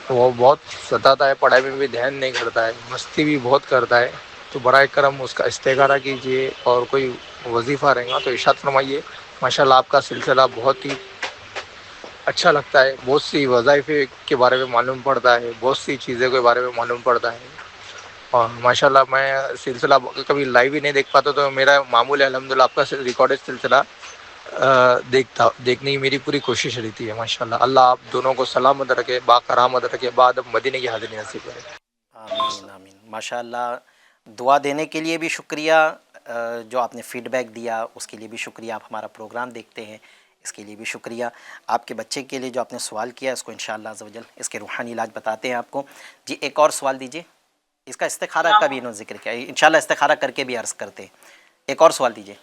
وہ بہت ستاتا ہے، پڑھائی میں بھی دھیان نہیں کرتا ہے، مستی بھی بہت کرتا ہے. تو برائے کرم اس کا استخارہ کیجیے، اور کوئی وظیفہ رہے گا تو ارشاد فرمائیے. ماشاء اللہ آپ کا سلسلہ بہت ہی اچھا لگتا ہے. بہت سی وظائف کے بارے میں معلوم پڑتا ہے، بہت سی چیزوں کے بارے میں معلوم پڑتا ہے. اور ماشاء اللہ میں سلسلہ کبھی لائیو ہی نہیں دیکھ پاتا، تو میرا معمول ہے الحمدللہ آپ کا ریکارڈڈ سلسلہ دیکھنے کی میری پوری کوشش رہتی ہے. ماشاء اللہ اللہ آپ دونوں کو سلامت رکھے، باکرامت رکھے، بعد مدینے کی حاضری نصیب کرے. آمین آمین. ماشاء اللہ دعا دینے کے لیے بھی شکریہ، جو آپ نے فیڈ بیک دیا اس کے لیے بھی شکریہ. آپ ہمارا پروگرام دیکھتے ہیں اس کے لیے بھی شکریہ. آپ کے بچے کے لیے جو آپ نے سوال کیا اس کو انشاءاللہ عز و جل اس کے روحانی علاج بتاتے ہیں آپ کو. جی ایک اور سوال دیجیے. اس کا استخارہ کا بھی انہوں نے ذکر کیا، انشاءاللہ استخارہ کر کے بھی عرض کرتے ہیں. ایک اور سوال دیجیے.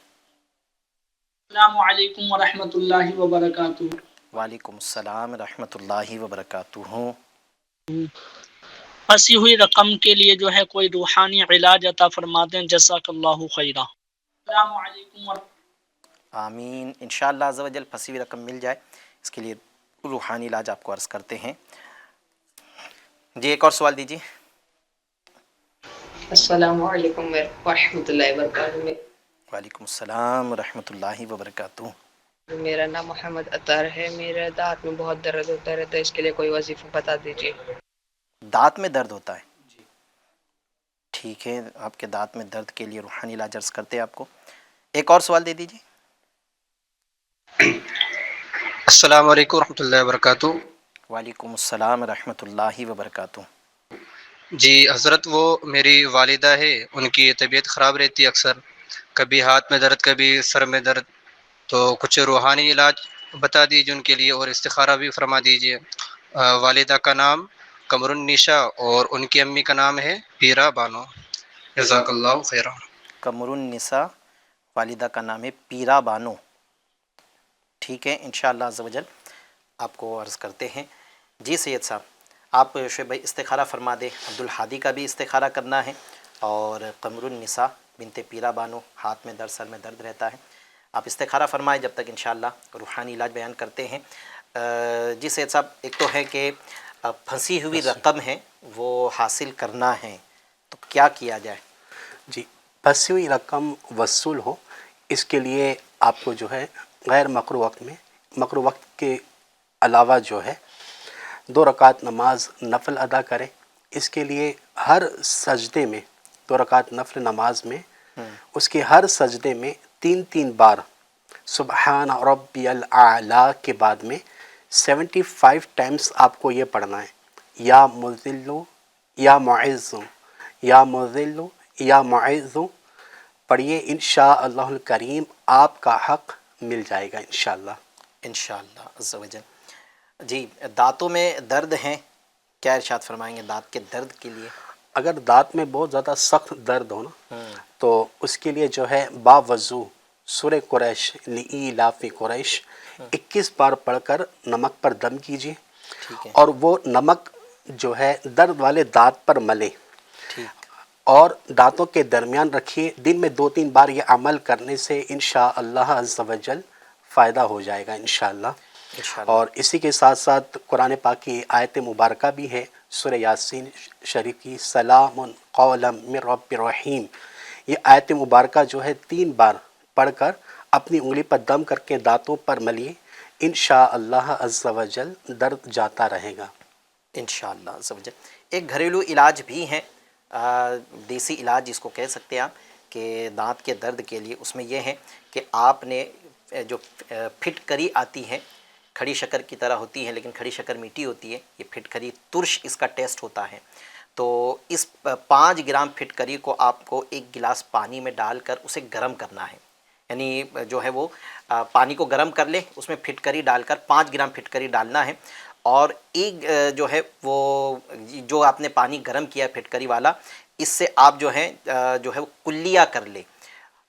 السلام علیکم ورحمۃ اللہ وبرکاتہ. وعلیکم السلام ورحمۃ اللہ وبرکاتہ. پھنسی ہوئی رقم کے لیے جو ہے کوئی روحانی علاج عطا فرما دیں، جزاک اللہ خیرہ. السلام علیکم آمین. انشاءاللہ عز و جل پھنسی ہوئی رقم مل جائے، اس کے لیے روحانی علاج آپ کو عرض کرتے ہیں. جی ایک اور سوال دیجیے. السلام علیکم ورحمۃ اللہ وبرکاتہ. وعلیکم السلام ورحمۃ اللہ وبرکاتہ. میرا نام محمد اطہر ہے. میرے دانت میں بہت درد ہوتا رہتا ہے، اس کے لیے کوئی وظیفہ بتا دیجیے. دانت میں درد ہوتا ہے؟ ٹھیک ہے، آپ کے دانت میں درد کے لیے روحانی علاج عرض کرتے ہیں آپ کو. ایک اور سوال دے دیجیے. السلام علیکم ورحمۃ اللہ وبرکاتہ. وعلیکم السلام ورحمۃ اللہ وبرکاتہ. جی حضرت، وہ میری والدہ ہے، ان کی طبیعت خراب رہتی ہے اکثر، کبھی ہاتھ میں درد کبھی سر میں درد. تو کچھ روحانی علاج بتا دیجیے ان کے لیے، اور استخارہ بھی فرما دیجیے. والدہ کا نام قمر النساء اور ان کی امی کا نام ہے پیرا بانو. جزاک اللہ خیرہ. قمر النساء، والدہ کا نام ہے پیرا بانو. ٹھیک ہے انشاءاللہ عز و جل آپ کو عرض کرتے ہیں. جی سید صاحب آپ شعیب بھائی استخارہ فرما دیں. عبدالحادی کا بھی استخارہ کرنا ہے، اور قمر النساء بنت پیرا بانو ہاتھ میں درد سر میں درد رہتا ہے. آپ استخارہ فرمائیں، جب تک انشاءاللہ روحانی علاج بیان کرتے ہیں. جی سید صاحب ایک تو ہے کہ پھنسی ہوئی رقم ہے وہ حاصل کرنا ہے، تو کیا کیا جائے؟ جی پھنسی ہوئی رقم وصول ہو، اس کے لیے آپ کو جو ہے غیر مقروء وقت میں، مقروء وقت کے علاوہ جو ہے 2 رکعت نماز نفل ادا کریں. اس کے لیے ہر سجدے میں 2 رکعت نفل نماز میں اس کے ہر سجدے میں 3 بار سبحان ربی الاعلیٰ کے بعد میں 75 ٹائمز آپ کو یہ پڑھنا ہے. یا مذلو یا معزو، یا مذلو یا معزو پڑھیے. انشاءاللہ الکریم آپ کا حق مل جائے گا انشاءاللہ. انشاءاللہ عز و جل. جی دانتوں میں درد ہیں، کیا ارشاد فرمائیں گے دانت کے درد کے لیے؟ اگر دانت میں بہت زیادہ سخت درد ہو نا، تو اس کے لیے جو ہے باوضو سورہ قریش لإیلاف قریش 21 بار پڑھ کر نمک پر دم کیجیے، اور وہ نمک جو ہے درد والے دانت پر ملے اور دانتوں کے درمیان رکھیے. دن میں 2-3 بار یہ عمل کرنے سے انشاءاللہ عز و جل فائدہ ہو جائے گا انشاءاللہ. اور اسی کے ساتھ ساتھ قرآن پاک کی آیت مبارکہ بھی ہے سورہ یاسین شریف کی، سلام قولا من رب رحیم. یہ آیت مبارکہ جو ہے 3 بار پڑھ کر اپنی انگلی پر دم کر کے دانتوں پر ملیے، انشاءاللہ عز و جل درد جاتا رہے گا انشاءاللہ عز و جل. ایک گھریلو علاج بھی ہیں، دیسی علاج جس کو کہہ سکتے ہیں آپ، کہ دانت کے درد کے لیے. اس میں یہ ہے کہ آپ نے جو پھٹکری آتی ہے، کھڑی شکر کی طرح ہوتی ہے لیکن کھڑی شکر میٹھی ہوتی ہے، یہ پھٹکری ترش اس کا ٹیسٹ ہوتا ہے. تو اس 5 گرام پھٹکری کو آپ کو 1 گلاس پانی میں ڈال کر اسے گرم کرنا ہے. یعنی جو ہے وہ پانی کو گرم کر لے، اس میں پھٹکری ڈال کر 5 گرام پھٹکری ڈالنا ہے، اور ایک جو ہے وہ جو آپ نے پانی گرم کیا ہے پھٹکری والا، اس سے آپ جو ہے وہ کلیہ کر لے،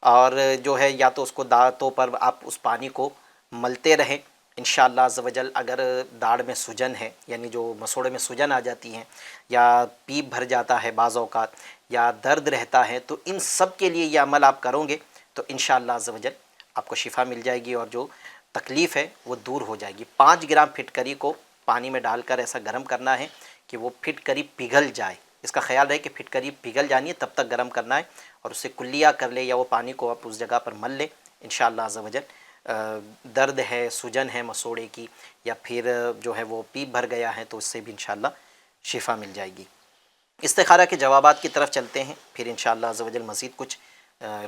اور جو ہے یا تو اس کو دانتوں پر آپ اس پانی کو ملتے رہیں. انشاءاللہ عز و جل اگر داڑھ میں سوجن ہے، یعنی جو مسوڑے میں سوجن آ جاتی ہیں، یا پیپ بھر جاتا ہے بعض اوقات، یا درد رہتا ہے، تو ان سب کے لیے یہ عمل آپ کرو گے تو انشاءاللہ عز و جل آپ کو شفا مل جائے گی اور جو تکلیف ہے وہ دور ہو جائے گی. 5 گرام پھٹکری کو پانی میں ڈال کر ایسا گرم کرنا ہے کہ وہ پھٹکری پگھل جائے. اس کا خیال رہے کہ پھٹکری پگھل جانی ہے، تب تک گرم کرنا ہے، اور اسے کلیہ کر لے، یا وہ پانی کو آپ اس جگہ پر مل لے. انشاءاللہ عز و جل درد ہے، سوجن ہے مسوڑے کی، یا پھر جو ہے وہ پیپ بھر گیا ہے، تو اس سے بھی انشاءاللہ شفا مل جائے گی. استخارہ کے جوابات کی طرف چلتے ہیں، پھر انشاءاللہ عز و جل مزید کچھ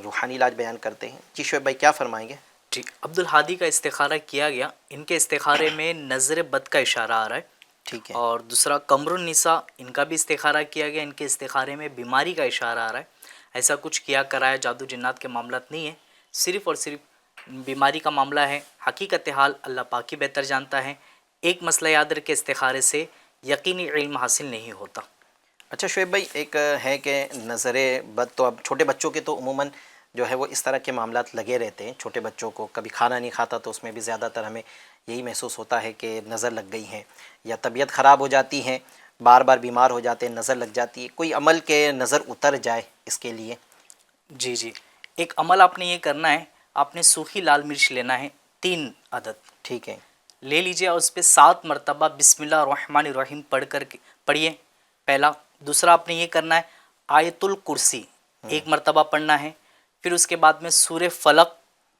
روحانی علاج بیان کرتے ہیں. جی شعیب بھائی کیا فرمائیں گے؟ جی، عبدالحادی کا استخارہ کیا گیا. ان کے استخارے میں نظر بد کا اشارہ آ رہا ہے. ٹھیک ہے. اور دوسرا قمر النساء، ان کا بھی استخارہ کیا گیا. ان کے استخارے میں بیماری کا اشارہ آ رہا ہے. ایسا کچھ کیا کرایا جادو جنات کے معاملات نہیں ہیں، صرف اور صرف بیماری کا معاملہ ہے. حقیقت حال اللہ پاک ہی بہتر جانتا ہے. ایک مسئلہ یاد رکھ کے استخارے سے یقینی علم حاصل نہیں ہوتا. اچھا شعیب بھائی، ایک ہے کہ نظر بد تو اب چھوٹے بچوں کے تو عموماً جو ہے وہ اس طرح کے معاملات لگے رہتے ہیں. چھوٹے بچوں کو کبھی کھانا نہیں کھاتا تو اس میں بھی زیادہ تر ہمیں یہی محسوس ہوتا ہے کہ نظر لگ گئی ہے، یا طبیعت خراب ہو جاتی ہے، بار بار بیمار ہو جاتے ہیں، نظر لگ جاتی ہے. کوئی عمل کے نظر اتر جائے اس کے لیے؟ جی جی، ایک عمل آپ نے یہ کرنا ہے. آپ نے سوکھی لال مرچ لینا ہے 3 عدد. ٹھیک ہے. لے لیجئے اور اس پہ 7 مرتبہ بسم اللہ الرحمن الرحیم پڑھیے پہلا. دوسرا آپ نے یہ کرنا ہے آیت الکرسی 1 مرتبہ پڑھنا ہے. پھر اس کے بعد میں سورہ فلق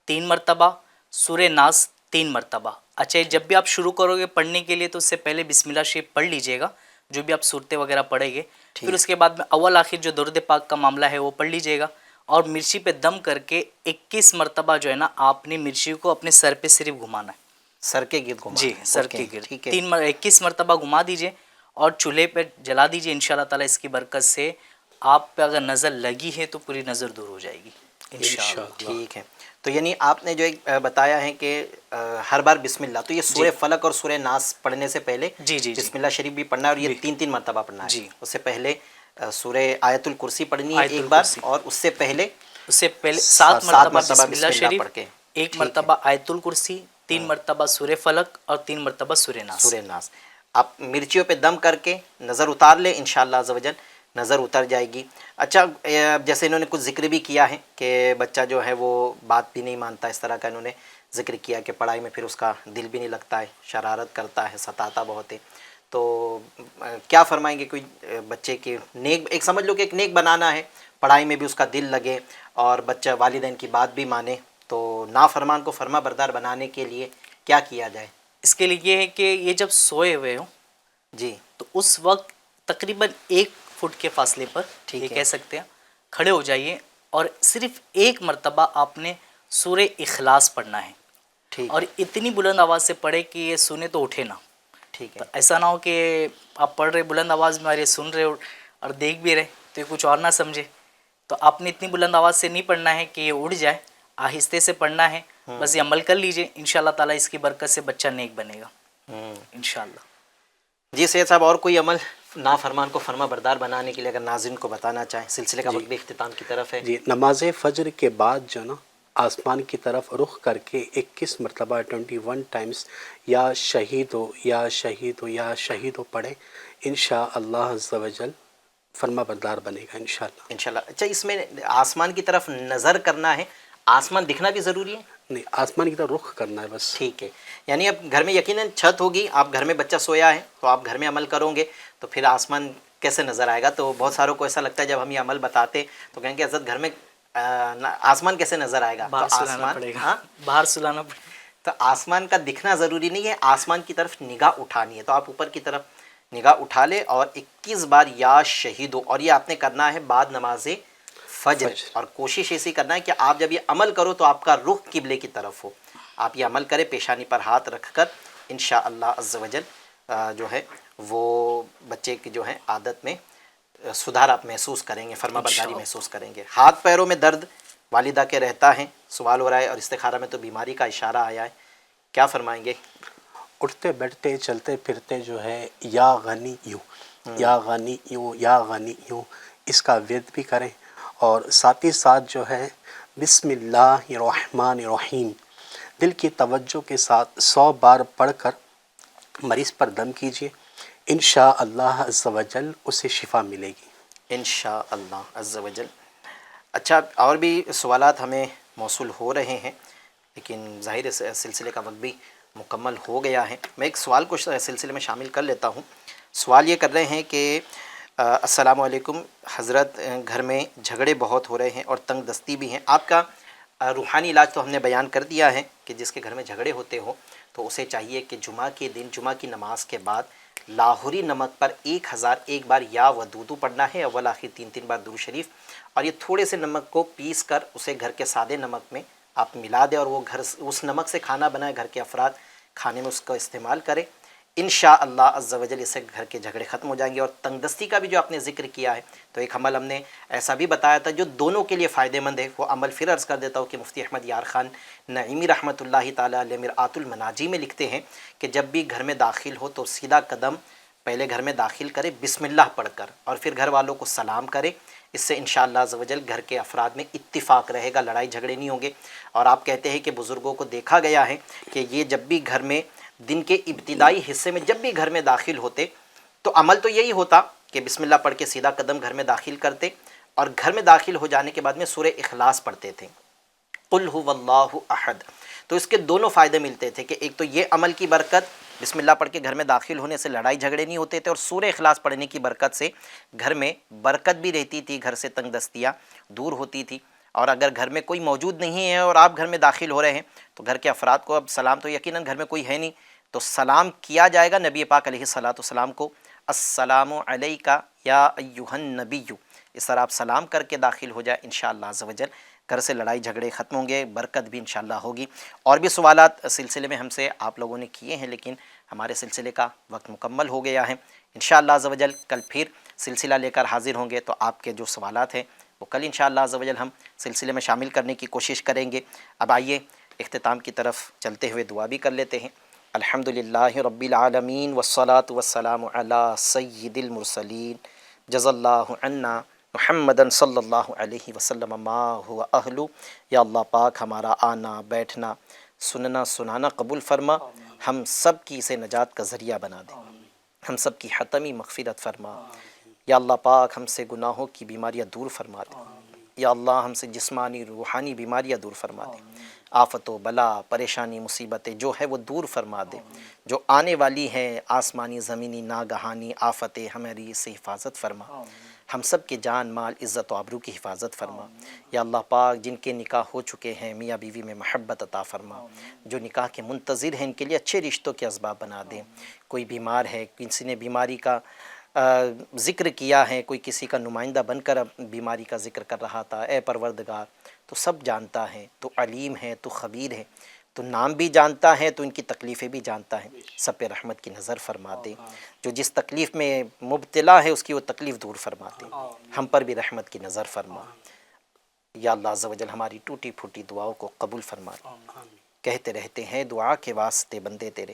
3 مرتبہ، سورہ ناس 3 مرتبہ. اچھا، جب بھی آپ شروع کرو گے پڑھنے کے لیے تو اس سے پہلے بسم اللہ شریف پڑھ لیجئے گا، جو بھی آپ صورتیں وغیرہ پڑھیں گے. پھر اس کے بعد میں اول آخر جو درود پاک کا معاملہ ہے وہ پڑھ لیجئے گا، اور مرچی پہ دم کر کے 21 مرتبہ جو ہے نا آپ نے مرچی کو اپنے سر پہ صرف گھمانا ہے. سر کے گرد گھمانا؟ جی، سر کے گرد 21 مرتبہ گھما دیجئے اور چولہے پہ جلا دیجئے. انشاءاللہ تعالیٰ اس کی برکت سے آپ پہ اگر نظر لگی ہے تو پوری نظر دور ہو جائے گی انشاءاللہ. ٹھیک ہے. تو یعنی آپ نے جو ایک بتایا ہے کہ ہر بار بسم اللہ، تو یہ سورہ فلق اور سورہ ناس پڑھنے سے پہلے بسم اللہ شریف بھی پڑھنا ہے، اور یہ 3 مرتبہ پڑھنا ہے. اس سے پہلے سورہ آیت الکرسی پڑھنی ہے ایک بار، اور اس سے پہلے 7 مرتبہ بسم اللہ شریف، 1 مرتبہ آیت الکرسی، 3 مرتبہ سورہ فلق اور 3 مرتبہ سورہ ناس. آپ مرچیوں پہ دم کر کے نظر اتار لیں، انشاءاللہ عز و جل نظر اتر جائے گی. اچھا، جیسے انہوں نے کچھ ذکر بھی کیا ہے کہ بچہ جو ہے وہ بات بھی نہیں مانتا، اس طرح کا انہوں نے ذکر کیا کہ پڑھائی میں پھر اس کا دل بھی نہیں لگتا ہے، شرارت کرتا ہے، ستاتا بہت ہے. تو کیا فرمائیں گے کوئی بچے کے نیک، ایک سمجھ لو کہ ایک نیک بنانا ہے، پڑھائی میں بھی اس کا دل لگے اور بچہ والدین کی بات بھی مانے، تو نافرمان کو فرما بردار بنانے کے لیے کیا کیا جائے؟ اس کے لیے یہ ہے کہ یہ جب سوئے ہوئے ہوں جی تو اس وقت تقریباً 1 فٹ کے فاصلے پر یہ کہہ سکتے ہیں کھڑے ہو جائیے، اور صرف 1 مرتبہ آپ نے سورہ اخلاص پڑھنا ہے. اور اتنی بلند آواز سے پڑھے کہ یہ سنے تو اٹھے نہ. ٹھیک ہے. ایسا نہ ہو کہ آپ پڑھ رہے بلند آواز میں اور یہ سن رہے اور دیکھ بھی رہے تو یہ کچھ اور نہ سمجھے. تو آپ نے اتنی بلند آواز سے نہیں پڑھنا ہے کہ یہ اڑ جائے، آہستہ سے پڑھنا ہے. بس یہ عمل کر لیجئے، انشاءاللہ تعالیٰ اس کی برکت سے بچہ نیک بنے گا انشاءاللہ. جی سید صاحب، اور کوئی عمل نافرمان کو فرما بردار بنانے کے لیے اگر ناظرین کو بتانا چاہیں؟ سلسلے کا وقت بھی اختتام کی طرف ہے. جی، نماز فجر کے بعد جو نا آسمان کی طرف رخ کر کے 21 مرتبہ 21 ٹائمز یا شہید ہو یا شہید ہو یا شہید ہو پڑھیں، انشاءاللہ عز و جل فرما بردار بنے گا انشاءاللہ. انشاءاللہ. اچھا، اس میں آسمان کی طرف نظر کرنا ہے، آسمان دکھنا بھی ضروری ہے؟ نہیں، آسمان کی طرف رخ کرنا ہے بس. ٹھیک ہے. یعنی اب گھر میں یقیناً چھت ہوگی، آپ گھر میں بچہ سویا ہے تو آپ گھر میں عمل کرو گے تو پھر آسمان کیسے نظر آئے گا؟ تو بہت ساروں کو ایسا لگتا ہے جب ہم یہ عمل بتاتے تو کہیں گے حضرت گھر میں آسمان کیسے نظر آئے گا؟ باہر سلانا پڑے گا. باہر سلانا پڑے گا. تو آسمان کا دکھنا ضروری نہیں ہے، آسمان کی طرف نگاہ اٹھانی ہے. تو آپ اوپر کی طرف نگاہ اٹھا لے اور 21 بار یا شہید ہو، اور یہ آپ نے کرنا ہے بعد نماز فجر. اور کوشش ایسی کرنا ہے کہ آپ جب یہ عمل کرو تو آپ کا رخ قبلے کی طرف ہو. آپ یہ عمل کریں، پیشانی پر ہاتھ رکھ کر انشاءاللہ عز و جل جو ہے وہ بچے کی جو ہے عادت میں سدھار آپ محسوس کریں گے، فرما برداری محسوس کریں گے۔ ہاتھ پیروں میں درد والدہ کے رہتا ہے، سوال ہو رہا ہے، اور استخارہ میں تو بیماری کا اشارہ آیا ہے، کیا فرمائیں گے؟ اٹھتے بیٹھتے چلتے پھرتے جو ہے یا غنی یوں یا غنی یوں یا غنی یوں اس کا ورد بھی کریں، اور ساتھ ہی ساتھ جو ہے بسم اللہ الرحمن الرحیم دل کی توجہ کے ساتھ 100 بار پڑھ کر مریض پر دم کیجیے، انشاءاللہ عز و جل اسے شفا ملے گی انشاءاللہ عز و جل۔ اچھا، اور بھی سوالات ہمیں موصول ہو رہے ہیں، لیکن ظاہر اس سلسلے کا وقت بھی مکمل ہو گیا ہے۔ میں ایک سوال کو سلسلے میں شامل کر لیتا ہوں۔ سوال یہ کر رہے ہیں کہ السلام علیکم حضرت، گھر میں جھگڑے بہت ہو رہے ہیں اور تنگ دستی بھی ہیں، آپ کا روحانی علاج تو ہم نے بیان کر دیا ہے کہ جس کے گھر میں جھگڑے ہوتے ہو تو اسے چاہیے کہ جمعہ کے دن جمعہ کی نماز کے بعد لاہوری نمک پر 1001 بار یا ودودو پڑھنا ہے، اول آخر 3 بار درود شریف، اور یہ تھوڑے سے نمک کو پیس کر اسے گھر کے سادے نمک میں آپ ملا دیں، اور وہ گھر اس نمک سے کھانا بنائے، گھر کے افراد کھانے میں اس کا استعمال کریں، انشاءاللہ عز و جل اس سے گھر کے جھگڑے ختم ہو جائیں گے۔ اور تنگ دستی کا بھی جو آپ نے ذکر کیا ہے تو ایک عمل ہم نے ایسا بھی بتایا تھا جو دونوں کے لیے فائدہ مند ہے، وہ عمل پھر عرض کر دیتا ہوں کہ مفتی احمد یار خان نعیمی رحمۃ اللہ تعالیٰ علیہ مرآت المناجی میں لکھتے ہیں کہ جب بھی گھر میں داخل ہو تو سیدھا قدم پہلے گھر میں داخل کرے بسم اللہ پڑھ کر، اور پھر گھر والوں کو سلام کرے، اس سے انشاءاللہ عز و جل گھر کے افراد میں اتفاق رہے گا، لڑائی جھگڑے نہیں ہوں گے۔ اور آپ کہتے ہیں کہ بزرگوں کو دیکھا گیا ہے کہ یہ جب بھی گھر میں دن کے ابتدائی حصے میں جب بھی گھر میں داخل ہوتے تو عمل تو یہی ہوتا کہ بسم اللہ پڑھ کے سیدھا قدم گھر میں داخل کرتے، اور گھر میں داخل ہو جانے کے بعد میں سورہ اخلاص پڑھتے تھے، قل هو اللہ احد۔ تو اس کے دونوں فائدے ملتے تھے کہ ایک تو یہ عمل کی برکت، بسم اللہ پڑھ کے گھر میں داخل ہونے سے لڑائی جھگڑے نہیں ہوتے تھے، اور سورہ اخلاص پڑھنے کی برکت سے گھر میں برکت بھی رہتی تھی، گھر سے تنگ دستیاں دور ہوتی تھی۔ اور اگر گھر میں کوئی موجود نہیں ہے اور آپ گھر میں داخل ہو رہے ہیں تو گھر کے افراد کو اب سلام تو یقیناً گھر میں کوئی ہے نہیں تو سلام کیا جائے گا نبی پاک علیہ السلام کو، السلام علیکہ یا ایہا النبی، اس طرح آپ سلام کر کے داخل ہو جائے، انشاءاللہ عز و جل گھر سے لڑائی جھگڑے ختم ہوں گے، برکت بھی انشاءاللہ ہوگی۔ اور بھی سوالات سلسلے میں ہم سے آپ لوگوں نے کیے ہیں، لیکن ہمارے سلسلے کا وقت مکمل ہو گیا ہے، انشاءاللہ عز و جل کل پھر سلسلہ لے کر حاضر ہوں گے، تو آپ کے جو سوالات ہیں وہ کل انشاءاللہ عز و جل ہم سلسلے میں شامل کرنے کی کوشش کریں گے۔ اب آئیے اختتام کی طرف چلتے ہوئے دعا بھی کر لیتے ہیں۔ الحمدللہ رب العالمین والصلاة والسلام علی سید المرسلین، جزا اللہ عنا محمدً صلی اللہ علیہ وسلم ما ہوا اہلو۔ یا اللہ پاک ہمارا آنا بیٹھنا سننا سنانا قبول فرما، ہم سب کی اسے نجات کا ذریعہ بنا دے، ہم سب کی حتمی مغفرت فرما۔ یا اللہ پاک ہم سے گناہوں کی بیماریاں دور فرما دے، یا اللہ ہم سے جسمانی روحانی بیماریاں دور فرما دے، آفت و بلا پریشانی مصیبتیں جو ہے وہ دور فرما دے، جو آنے والی ہیں آسمانی زمینی ناگہانی آفتیں ہماری سے حفاظت فرما، ہم سب کے جان مال عزت و آبرو کی حفاظت فرما۔ یا اللہ پاک جن کے نکاح ہو چکے ہیں میاں بیوی میں محبت عطا فرما، جو نکاح کے منتظر ہیں ان کے لیے اچھے رشتوں کے اسباب بنا دیں۔ کوئی بیمار ہے، کسی نے بیماری کا ذکر کیا ہے، کوئی کسی کا نمائندہ بن کر بیماری کا ذکر کر رہا تھا، اے پروردگار تو سب جانتا ہے، تو علیم ہے، تو خبیر ہے، تو نام بھی جانتا ہے، تو ان کی تکلیفیں بھی جانتا ہے، سب پہ رحمت کی نظر فرما دے، جو جس تکلیف میں مبتلا ہے اس کی وہ تکلیف دور فرما دے، ہم پر بھی رحمت کی نظر فرما۔ یا اللہ عز و جل ہماری ٹوٹی پھوٹی دعاؤں کو قبول فرما دے۔ کہتے رہتے ہیں دعا کے واسطے بندے تیرے،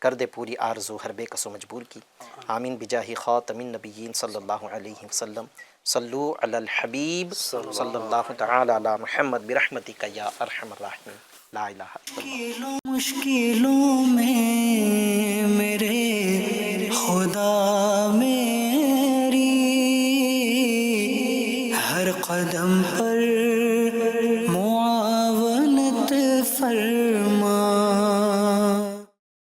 کر دے پوری آرزو ہر بے کس و مجبور کی، آمین بجاہ خاتم النبیین صلی اللہ علیہ وسلم۔ صلو علی الحبیب صلی اللہ تعالی علی محمد برحمتک یا ارحم الراحمین، لا الہ الا اللہ۔ مشکلوں میں میرے خدا میری ہر قدم پر